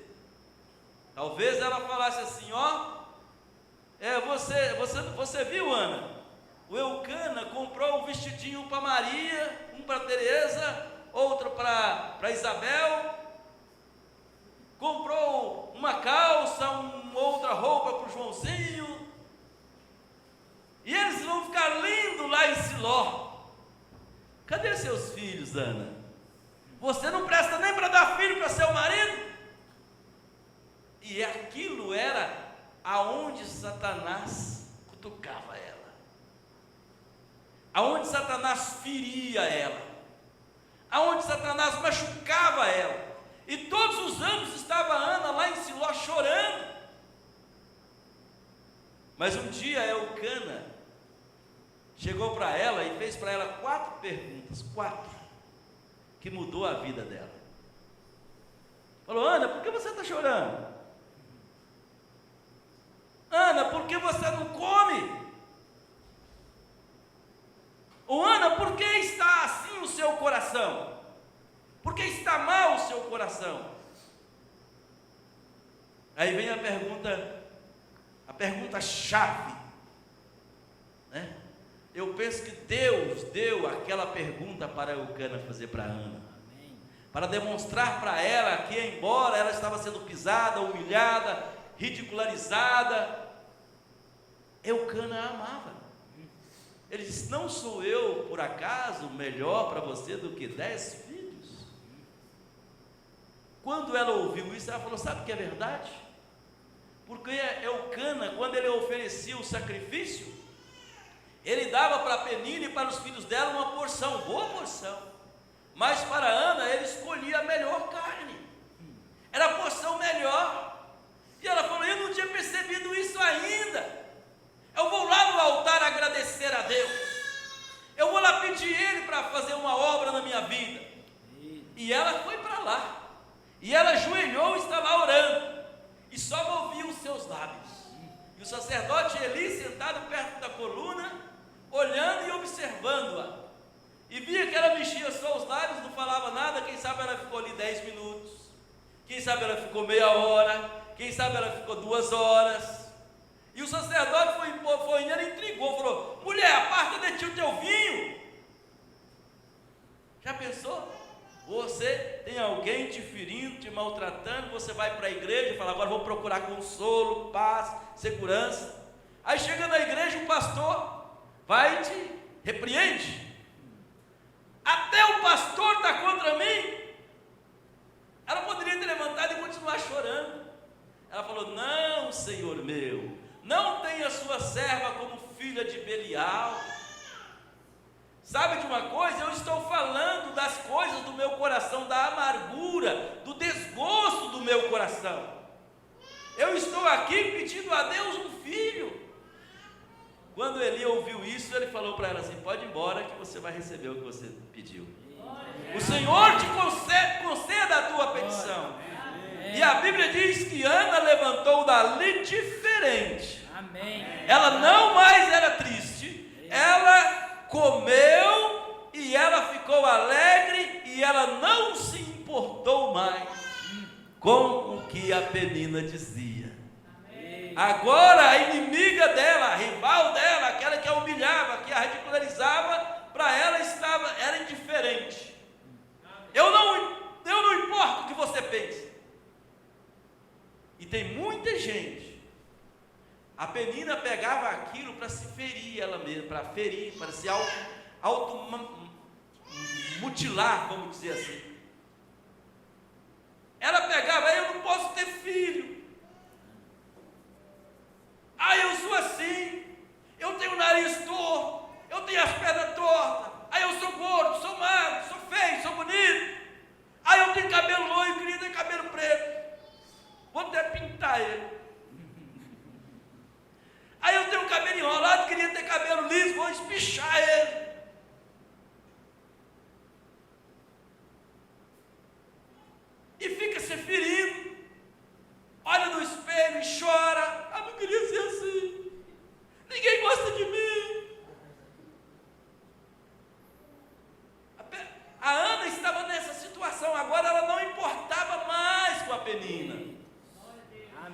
Talvez ela falasse assim: você viu, Ana? O Eucana comprou um vestidinho para Maria, um para Teresa, outro para Isabel, comprou uma calça, outra roupa para o Joãozinho, Siló: cadê seus filhos, Ana? Você não presta nem para dar filho para seu marido? E aquilo era aonde Satanás cutucava ela, aonde Satanás feria ela, aonde Satanás machucava ela. E todos os anos estava Ana lá em Siló chorando. Mas um dia Elcana chegou para ela e fez para ela 4 perguntas, 4, que mudou a vida dela. Falou: Ana, por que você está chorando? Ana, por que você não come? Ou Ana, por que está assim o seu coração? Por que está mal o seu coração? Aí vem a pergunta chave, né? Eu penso que Deus deu aquela pergunta para Elcana fazer para Ana, para demonstrar para ela que, embora ela estava sendo pisada, humilhada, ridicularizada, Elcana a amava. Ele disse: não sou eu, por acaso, melhor para você do que 10 filhos? Quando ela ouviu isso, ela falou: sabe o que é verdade? Porque Elcana, quando ele oferecia o sacrifício, ele dava para Penina e para os filhos dela uma porção, boa porção. Mas para Ana, ele escolhia a melhor carne, era a porção melhor. E ela falou: eu não tinha percebido isso ainda. Eu vou lá no altar agradecer a Deus, eu vou lá pedir Ele para fazer uma obra na minha vida. E ela foi para lá, e ela ajoelhou e estava orando, e só movia os seus lábios. E o sacerdote Eli, sentado perto da coluna, olhando e observando-a, e via que ela mexia só os lábios, não falava nada. Quem sabe ela ficou ali 10 minutos, quem sabe ela ficou meia hora, quem sabe ela ficou 2 horas. E o sacerdote foi nela e intrigou, falou: mulher, aparta de ti o teu vinho. Já pensou? Você tem alguém te ferindo, te maltratando, você vai para a igreja e fala: agora vou procurar consolo, paz, segurança. Aí chega na igreja, o pastor vai e te repreende. Até o pastor está contra mim. Ela poderia ter levantado e continuar chorando. Ela falou: não, Senhor meu, não tenha sua serva como filha de Belial. Sabe de uma coisa? Eu estou falando das coisas do meu coração, da amargura, do desgosto do meu coração. Eu estou aqui pedindo a Deus um filho. Quando Eli ouviu isso, ele falou para ela assim: pode ir embora que você vai receber o que você pediu. O Senhor te conceda a tua petição. E a Bíblia diz que Ana levantou dali diferente. Ela não mais era triste, ela comeu e ela ficou alegre, e ela não se importou mais com o que a Penina dizia. Agora a inimiga dela, a rival dela, aquela que a humilhava, que a ridicularizava, para ela era indiferente. Eu não importo o que você pensa. E tem muita gente, a Penina pegava aquilo para se ferir ela mesma, para se automutilar, vamos dizer assim. Ela pegava: eu não posso ter filho. Eu sou assim, eu tenho o nariz torto, eu tenho as pernas tortas, eu sou gordo, sou magro, sou feio, sou bonito, eu tenho cabelo loiro, queria ter cabelo preto, vou até pintar ele. Eu tenho cabelo enrolado, queria ter cabelo liso, vou espichar ele. E fica se ferindo, olha no espelho e chora: não queria ser assim, ninguém gosta de mim. A Ana estava nessa situação, agora ela não importava mais com a Penina.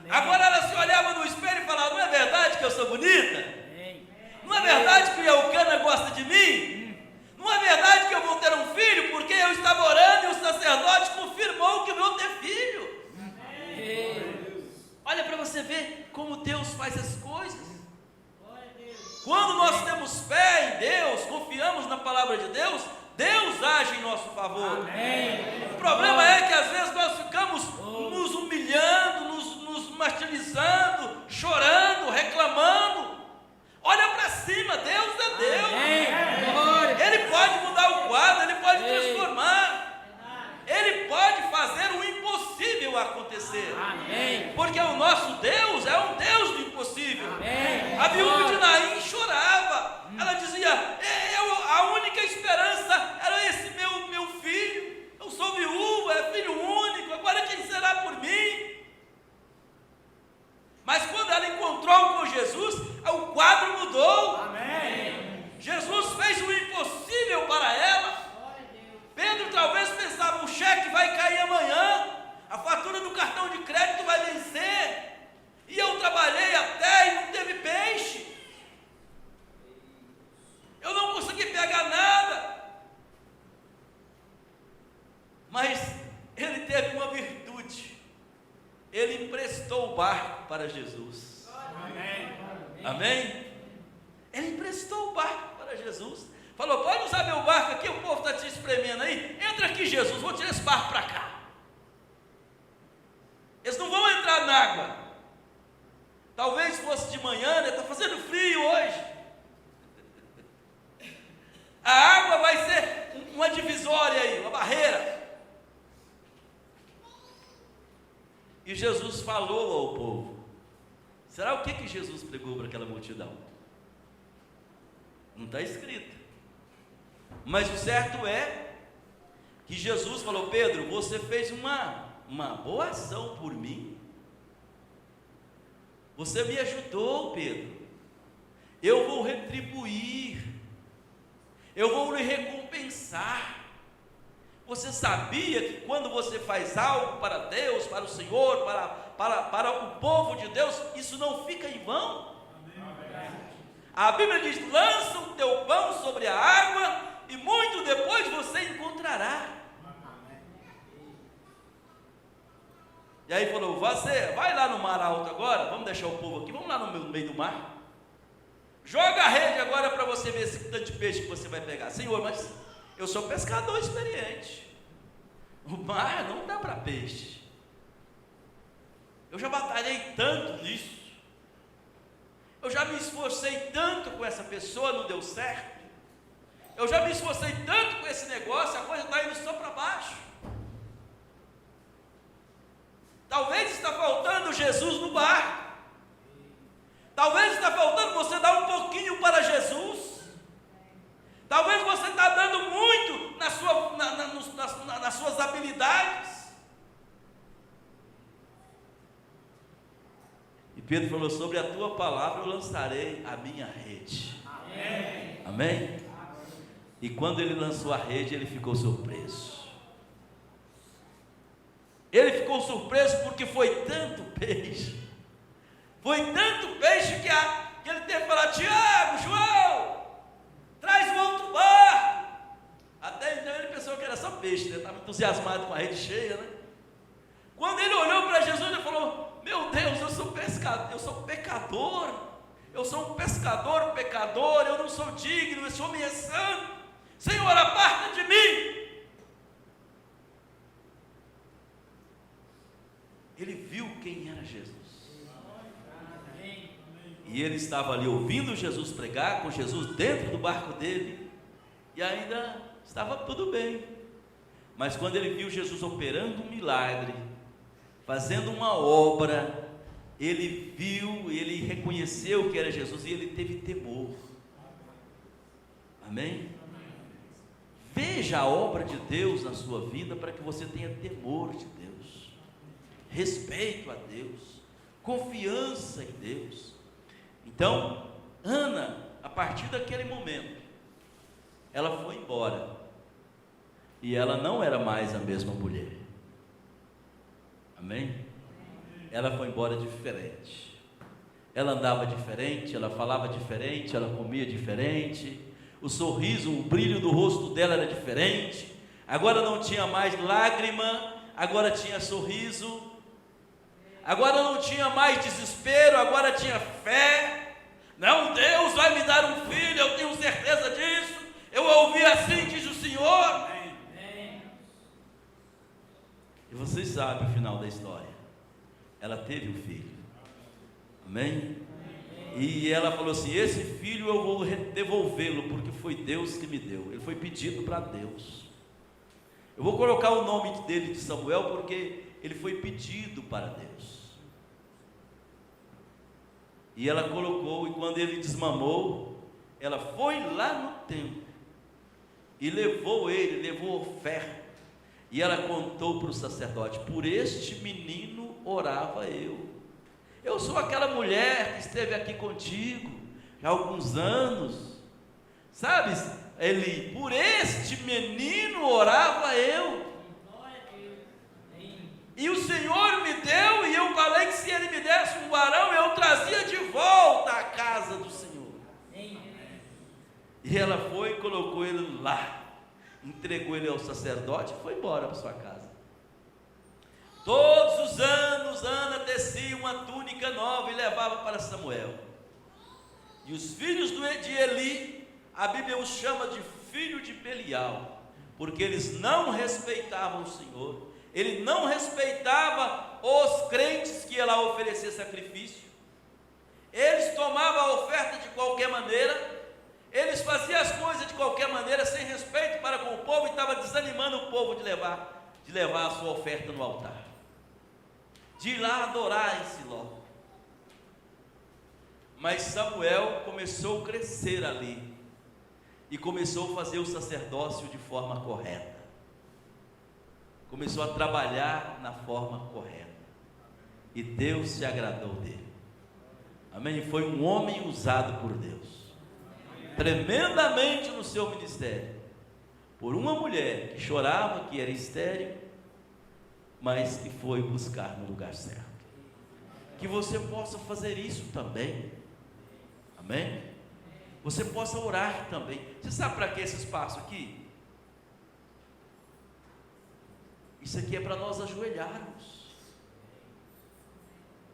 Agora ela se olhava no espelho e falava: não é verdade que eu sou bonita? Não é verdade que o Elcana gosta de mim? Não é verdade que eu vou ter um filho? Porque eu estava orando e o sacerdote confirmou que eu vou ter filho. Olha para você ver como Deus faz as coisas. Quando nós temos fé em Deus, confiamos na palavra de Deus, Deus age em nosso favor. Amém. O problema é que às vezes nós ficamos nos humilhando, nos martirizando, chorando, reclamando. Olha para cima, Deus é Deus. Amém. Ele pode mudar o quadro, Ele pode transformar. Ele pode fazer o impossível acontecer. Amém. Porque o nosso Deus é um Deus do impossível. Amém. A viúva de Naim chorava. Ela dizia: a única esperança era esse meu filho. Eu sou viúva, é filho único. Agora quem será por mim? Mas quando ela encontrou com Jesus, o quadro mudou. Amém. Jesus fez o impossível para ela. Pedro talvez pensava: o cheque vai cair amanhã, a fatura do cartão de crédito vai vencer, e eu trabalhei até e não teve peixe, eu não consegui pegar nada. Mas ele teve uma virtude, ele emprestou o barco para Jesus. Amém. Amém? Ele emprestou o barco para Jesus. Falou: pode usar meu barco aqui, o povo está te espremendo aí. Entra aqui, Jesus, vou tirar esse barco para cá. Eles não vão entrar na água. Talvez fosse de manhã, né? Está fazendo frio hoje. A água vai ser uma divisória aí, uma barreira. E Jesus falou ao povo. Será o que Jesus pregou para aquela multidão? Não está escrito. Mas o certo é que Jesus falou: Pedro, você fez uma boa ação por mim. Você me ajudou, Pedro. Eu vou retribuir. Eu vou lhe recompensar. Você sabia que quando você faz algo para Deus, para o Senhor, para o povo de Deus, isso não fica em vão? A Bíblia diz: lança o teu pão sobre a água e muito depois você encontrará. E aí falou: você vai lá no mar alto agora, vamos deixar o povo aqui, vamos lá no meio do mar, joga a rede agora para você ver esse tanto de peixe que você vai pegar. Senhor, mas eu sou pescador experiente, o mar não dá para peixe, eu já batalhei tanto nisso, eu já me esforcei tanto com essa pessoa, não deu certo. Eu já me esforcei tanto com esse negócio, a coisa está indo só para baixo. Talvez está faltando Jesus no barco. Talvez está faltando você dar um pouquinho para Jesus. Talvez você está dando muito nas suas habilidades. E Pedro falou: sobre a tua palavra eu lançarei a minha rede. Amém? Amém? E quando ele lançou a rede, ele ficou surpreso. Ele ficou surpreso porque foi tanto peixe. Foi tanto peixe que ele teve que falar: Tiago, João, traz um outro barco. Até então ele pensou que era só peixe, né? Estava entusiasmado com a rede cheia, né? Quando ele olhou para Jesus, ele falou: meu Deus, eu sou pescador, eu sou pecador. Eu sou um pescador pecador, eu não sou digno, esse homem é santo. Senhor, aparta de mim. Ele viu quem era Jesus. E ele estava ali ouvindo Jesus pregar, com Jesus dentro do barco dele, e ainda estava tudo bem. Mas quando ele viu Jesus operando um milagre, fazendo uma obra, ele viu, ele reconheceu que era Jesus e ele teve temor. Amém? Veja a obra de Deus na sua vida para que você tenha temor de Deus, respeito a Deus, confiança em Deus. Então, Ana, a partir daquele momento, ela foi embora e ela não era mais a mesma mulher. Amém? Ela foi embora diferente. Ela andava diferente, ela falava diferente, ela comia diferente. O sorriso, o brilho do rosto dela era diferente. Agora não tinha mais lágrima, agora tinha sorriso. Agora não tinha mais desespero, agora tinha fé. Não, Deus vai me dar um filho, eu tenho certeza disso. Eu ouvi assim, diz o Senhor. E vocês sabem o final da história. Ela teve um filho. Amém? E ela falou assim: esse filho eu vou devolvê-lo, porque foi Deus que me deu. Ele foi pedido para Deus. Eu vou colocar o nome dele de Samuel, porque ele foi pedido para Deus. E ela colocou, e quando ele desmamou, ela foi lá no templo e levou ele, levou oferta. E ela contou para o sacerdote: por este menino orava eu. Eu sou aquela mulher que esteve aqui contigo há alguns anos. Sabes, Eli, por este menino orava eu. E o Senhor me deu, e eu falei que se ele me desse um varão, eu trazia de volta à casa do Senhor. E ela foi e colocou ele lá, entregou ele ao sacerdote e foi embora para sua casa. Todos os anos Ana tecia uma túnica nova e levava para Samuel. E os filhos de Eli, a Bíblia os chama de filho de Belial, porque eles não respeitavam o Senhor. Ele não respeitava os crentes que ia lá oferecer sacrifício. Eles tomavam a oferta de qualquer maneira. Eles faziam as coisas de qualquer maneira, sem respeito para com o povo, e estava desanimando o povo de levar a sua oferta no altar, de ir lá adorar em Siló. Mas Samuel começou a crescer ali, e começou a fazer o sacerdócio de forma correta. Começou a trabalhar na forma correta, e Deus se agradou dele. Amém? Foi um homem usado por Deus tremendamente no seu ministério, por uma mulher que chorava, que era estéril, mas que foi buscar no lugar certo. Que você possa fazer isso também. Amém? Você possa orar também. Você sabe para que esse espaço aqui? Isso aqui é para nós ajoelharmos.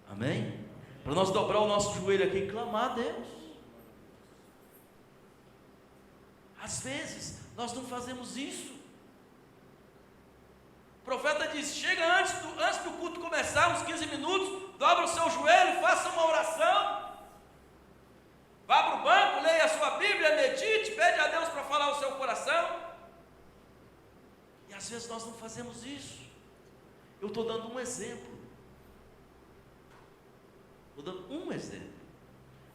Amém? Para nós dobrar o nosso joelho aqui e clamar a Deus. Às vezes nós não fazemos isso. O profeta diz: chega antes do culto começar, uns 15 minutos, dobra o seu joelho, faça uma oração, vá para o banco, leia a sua Bíblia, medite, pede a Deus para falar o seu coração. E às vezes nós não fazemos isso. Eu estou dando um exemplo. Estou dando um exemplo.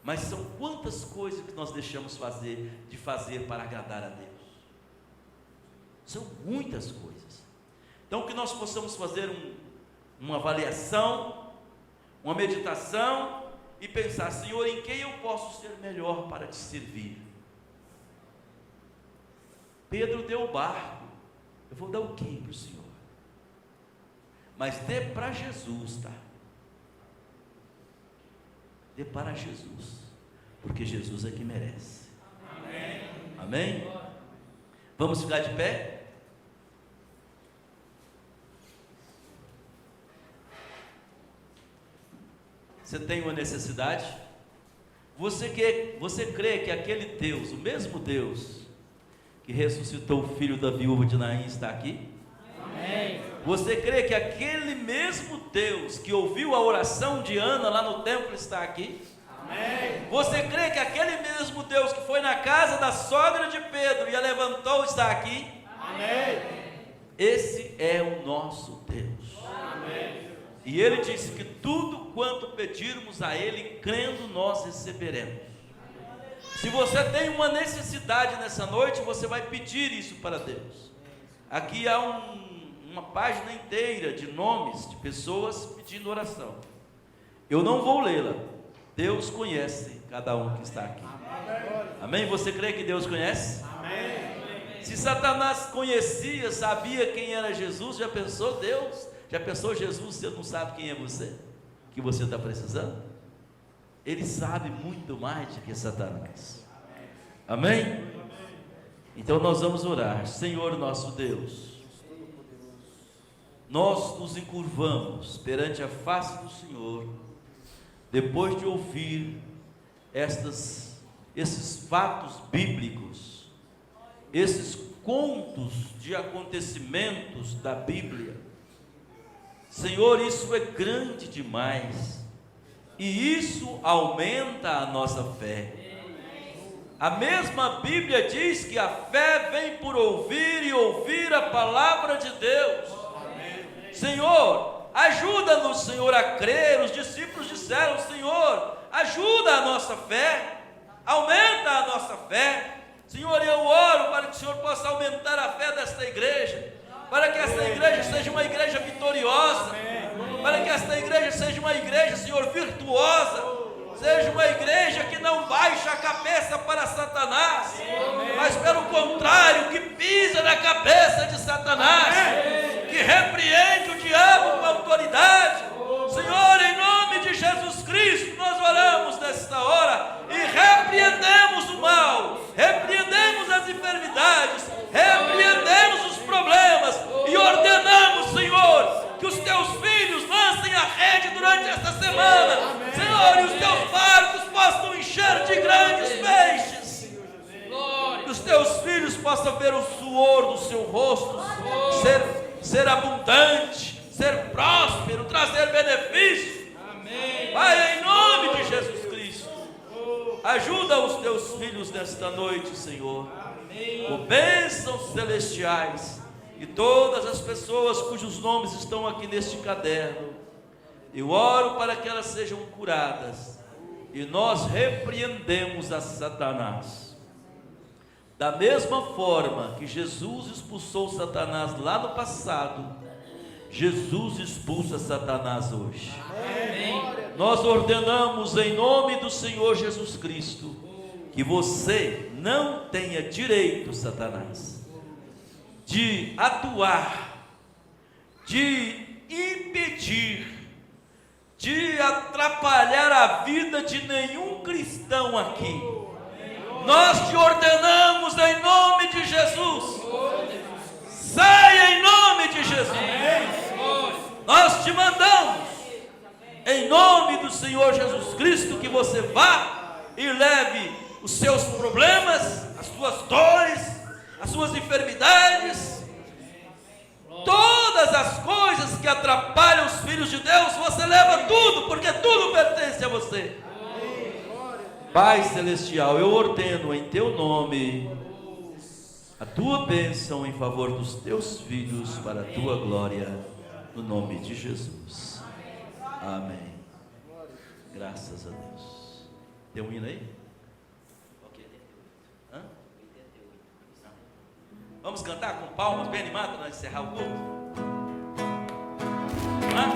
Mas são quantas coisas que nós deixamos de fazer para agradar a Deus. São muitas coisas. Então que nós possamos fazer uma avaliação, uma meditação, e pensar: Senhor, em quem eu posso ser melhor para te servir? Pedro deu o barco. Eu vou dar o quê para o Senhor? Mas dê para Jesus, tá? Dê para Jesus, porque Jesus é que merece. Amém? Amém? Vamos ficar de pé? Você tem uma necessidade? Você crê que aquele Deus, o mesmo Deus que ressuscitou o filho da viúva de Naim, está aqui? Amém. Você crê que aquele mesmo Deus que ouviu a oração de Ana lá no templo está aqui? Amém. Você crê que aquele mesmo Deus que foi na casa da sogra de Pedro e a levantou está aqui? Amém. Esse é o nosso Deus. Amém. E ele disse que tudo quanto pedirmos a ele, crendo, nós receberemos. Se você tem uma necessidade nessa noite, você vai pedir isso para Deus. Aqui há uma página inteira de nomes de pessoas pedindo oração. Eu não vou lê-la. Deus conhece cada um que está aqui. Amém? Você crê que Deus conhece? Amém. Se Satanás conhecia, sabia quem era Jesus, já pensou Deus? Já pensou Jesus, você não sabe quem é você? Que você está precisando? Ele sabe muito mais do que Satanás. Amém? Então nós vamos orar. Senhor nosso Deus, nós nos encurvamos perante a face do Senhor, depois de ouvir esses fatos bíblicos, esses contos de acontecimentos da Bíblia. Senhor, isso é grande demais, e isso aumenta a nossa fé. A mesma Bíblia diz que a fé vem por ouvir e ouvir a palavra de Deus. Senhor, ajuda-nos, Senhor, a crer. Os discípulos disseram: Senhor, ajuda a nossa fé, aumenta a nossa fé. Senhor, eu oro para que o Senhor possa aumentar a fé desta igreja, para que esta igreja seja uma igreja vitoriosa, para que esta igreja seja uma igreja, Senhor, virtuosa, seja uma igreja que não baixa a cabeça para Satanás, mas pelo contrário, que pisa na cabeça de Satanás, que repreende o diabo com autoridade. Senhor, em nome de Jesus Cristo, nós oramos nesta hora e repreendemos o mal, repreendemos as enfermidades, repreendemos os problemas e ordenamos, Senhor, que os teus filhos lancem a rede durante esta semana, Senhor, e os teus barcos possam encher de grandes peixes, que os teus filhos possam ver o suor do seu rosto ser abundante, ser próspero, trazer benefício. Pai, em nome de Jesus Cristo, ajuda os teus filhos nesta noite, Senhor, com bênçãos celestiais, e todas as pessoas cujos nomes estão aqui neste caderno, eu oro para que elas sejam curadas, e nós repreendemos a Satanás. Da mesma forma que Jesus expulsou Satanás lá no passado, Jesus expulsa Satanás hoje. Nós ordenamos em nome do Senhor Jesus Cristo que você não tenha direito, Satanás, de atuar, de impedir, de atrapalhar a vida de nenhum cristão aqui. Nós te ordenamos em nome de Jesus. Saia em nome de Jesus. Nós te mandamos em nome do Senhor Jesus Cristo que você vá e leve os seus problemas, as suas dores, as suas enfermidades, todas as coisas que atrapalham os filhos de Deus. Você leva tudo, porque tudo pertence a você. Pai celestial, eu ordeno em teu nome a tua bênção em favor dos teus filhos, para a tua glória, no nome de Jesus. Amém. Graças a Deus. Tem um hino aí? Ok. Hã? Vamos cantar com palmas bem animadas para encerrar o culto? Hã?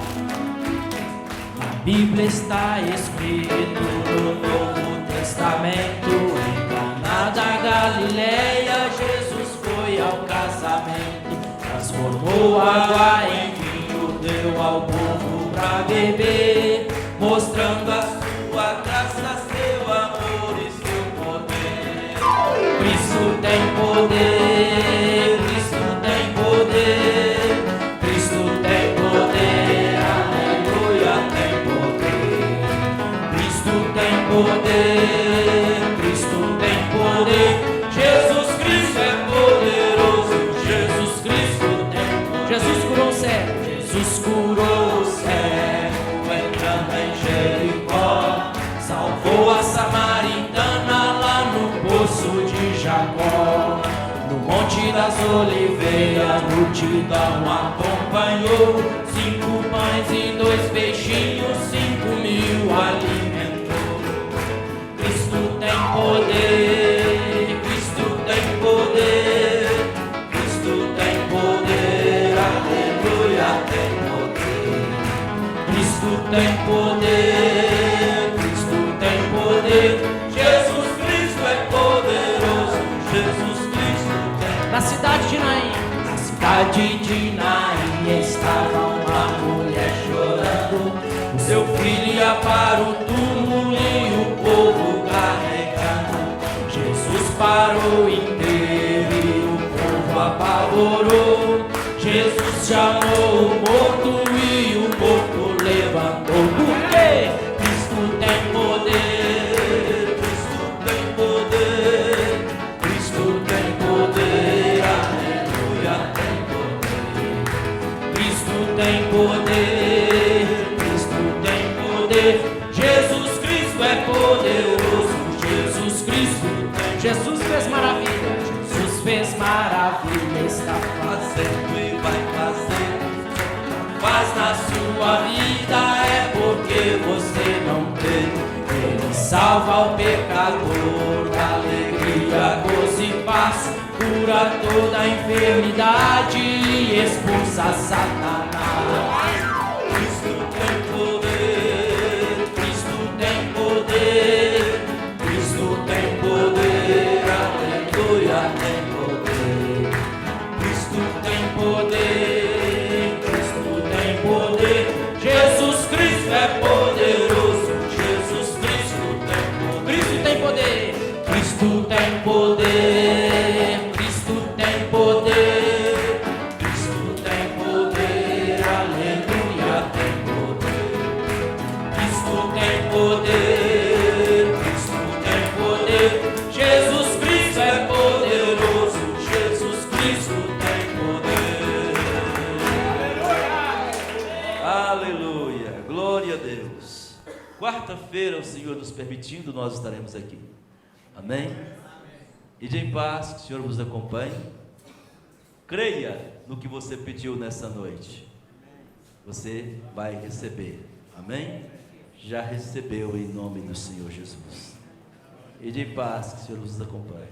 Na Bíblia está escrito no Novo Testamento, em Caná da Galileia, Jesus foi ao casamento, transformou água em vinho, deu ao povo pra beber, mostrando a sua graça, seu amor e seu poder. Cristo tem poder, Cristo tem poder, Cristo tem poder, aleluia, tem poder. Cristo tem poder, Cristo tem poder. Jesus Cristo é poderoso, Jesus Cristo tem poder. Jesus curou o cego, Jesus curou o cego, entrando em Jericó, salvou a samaritana lá no poço de Jacó. No Monte das Oliveiras, multidão acompanhou, 5 pães e 2 peixinhos, 5.000 alimentou. Cristo tem poder, Cristo tem poder, Cristo tem poder, aleluia, tem poder. Cristo tem poder, Cristo tem poder. Jesus Cristo é poderoso, Jesus Cristo tem. Na cidade de Naim estava uma mulher chorando, o seu filho ia para o túmulo e o povo carregando. Jesus parou inteiro e o povo apavorou. Jesus chamou o morto e o morto levantou. Por quê? Cristo tem poder, é poderoso. Jesus Cristo, Jesus fez maravilha. Jesus fez maravilha, está fazendo e vai fazer. faz na sua vida é porque você não tem. Ele salva o pecador, dá alegria, gozo e paz, cura toda a enfermidade e expulsa Satanás. Cristo tem poder, Cristo tem poder, Cristo tem poder, aleluia, tem poder. Cristo tem poder, Cristo tem poder, Jesus Cristo é poderoso, Jesus Cristo tem poder, Cristo tem poder, Cristo tem poder, Cristo tem poder, aleluia, tem poder. Cristo tem poder, Cristo tem poder, Jesus Cristo é poderoso, Jesus Cristo tem poder. Aleluia, glória a Deus. Quarta-feira, o Senhor nos permitindo, nós estaremos aqui. Amém? Ide em paz, que o Senhor vos acompanhe. Creia no que você pediu nessa noite. Você vai receber. Amém? Já recebeu em nome do Senhor Jesus. Ide em paz, que o Senhor vos acompanhe.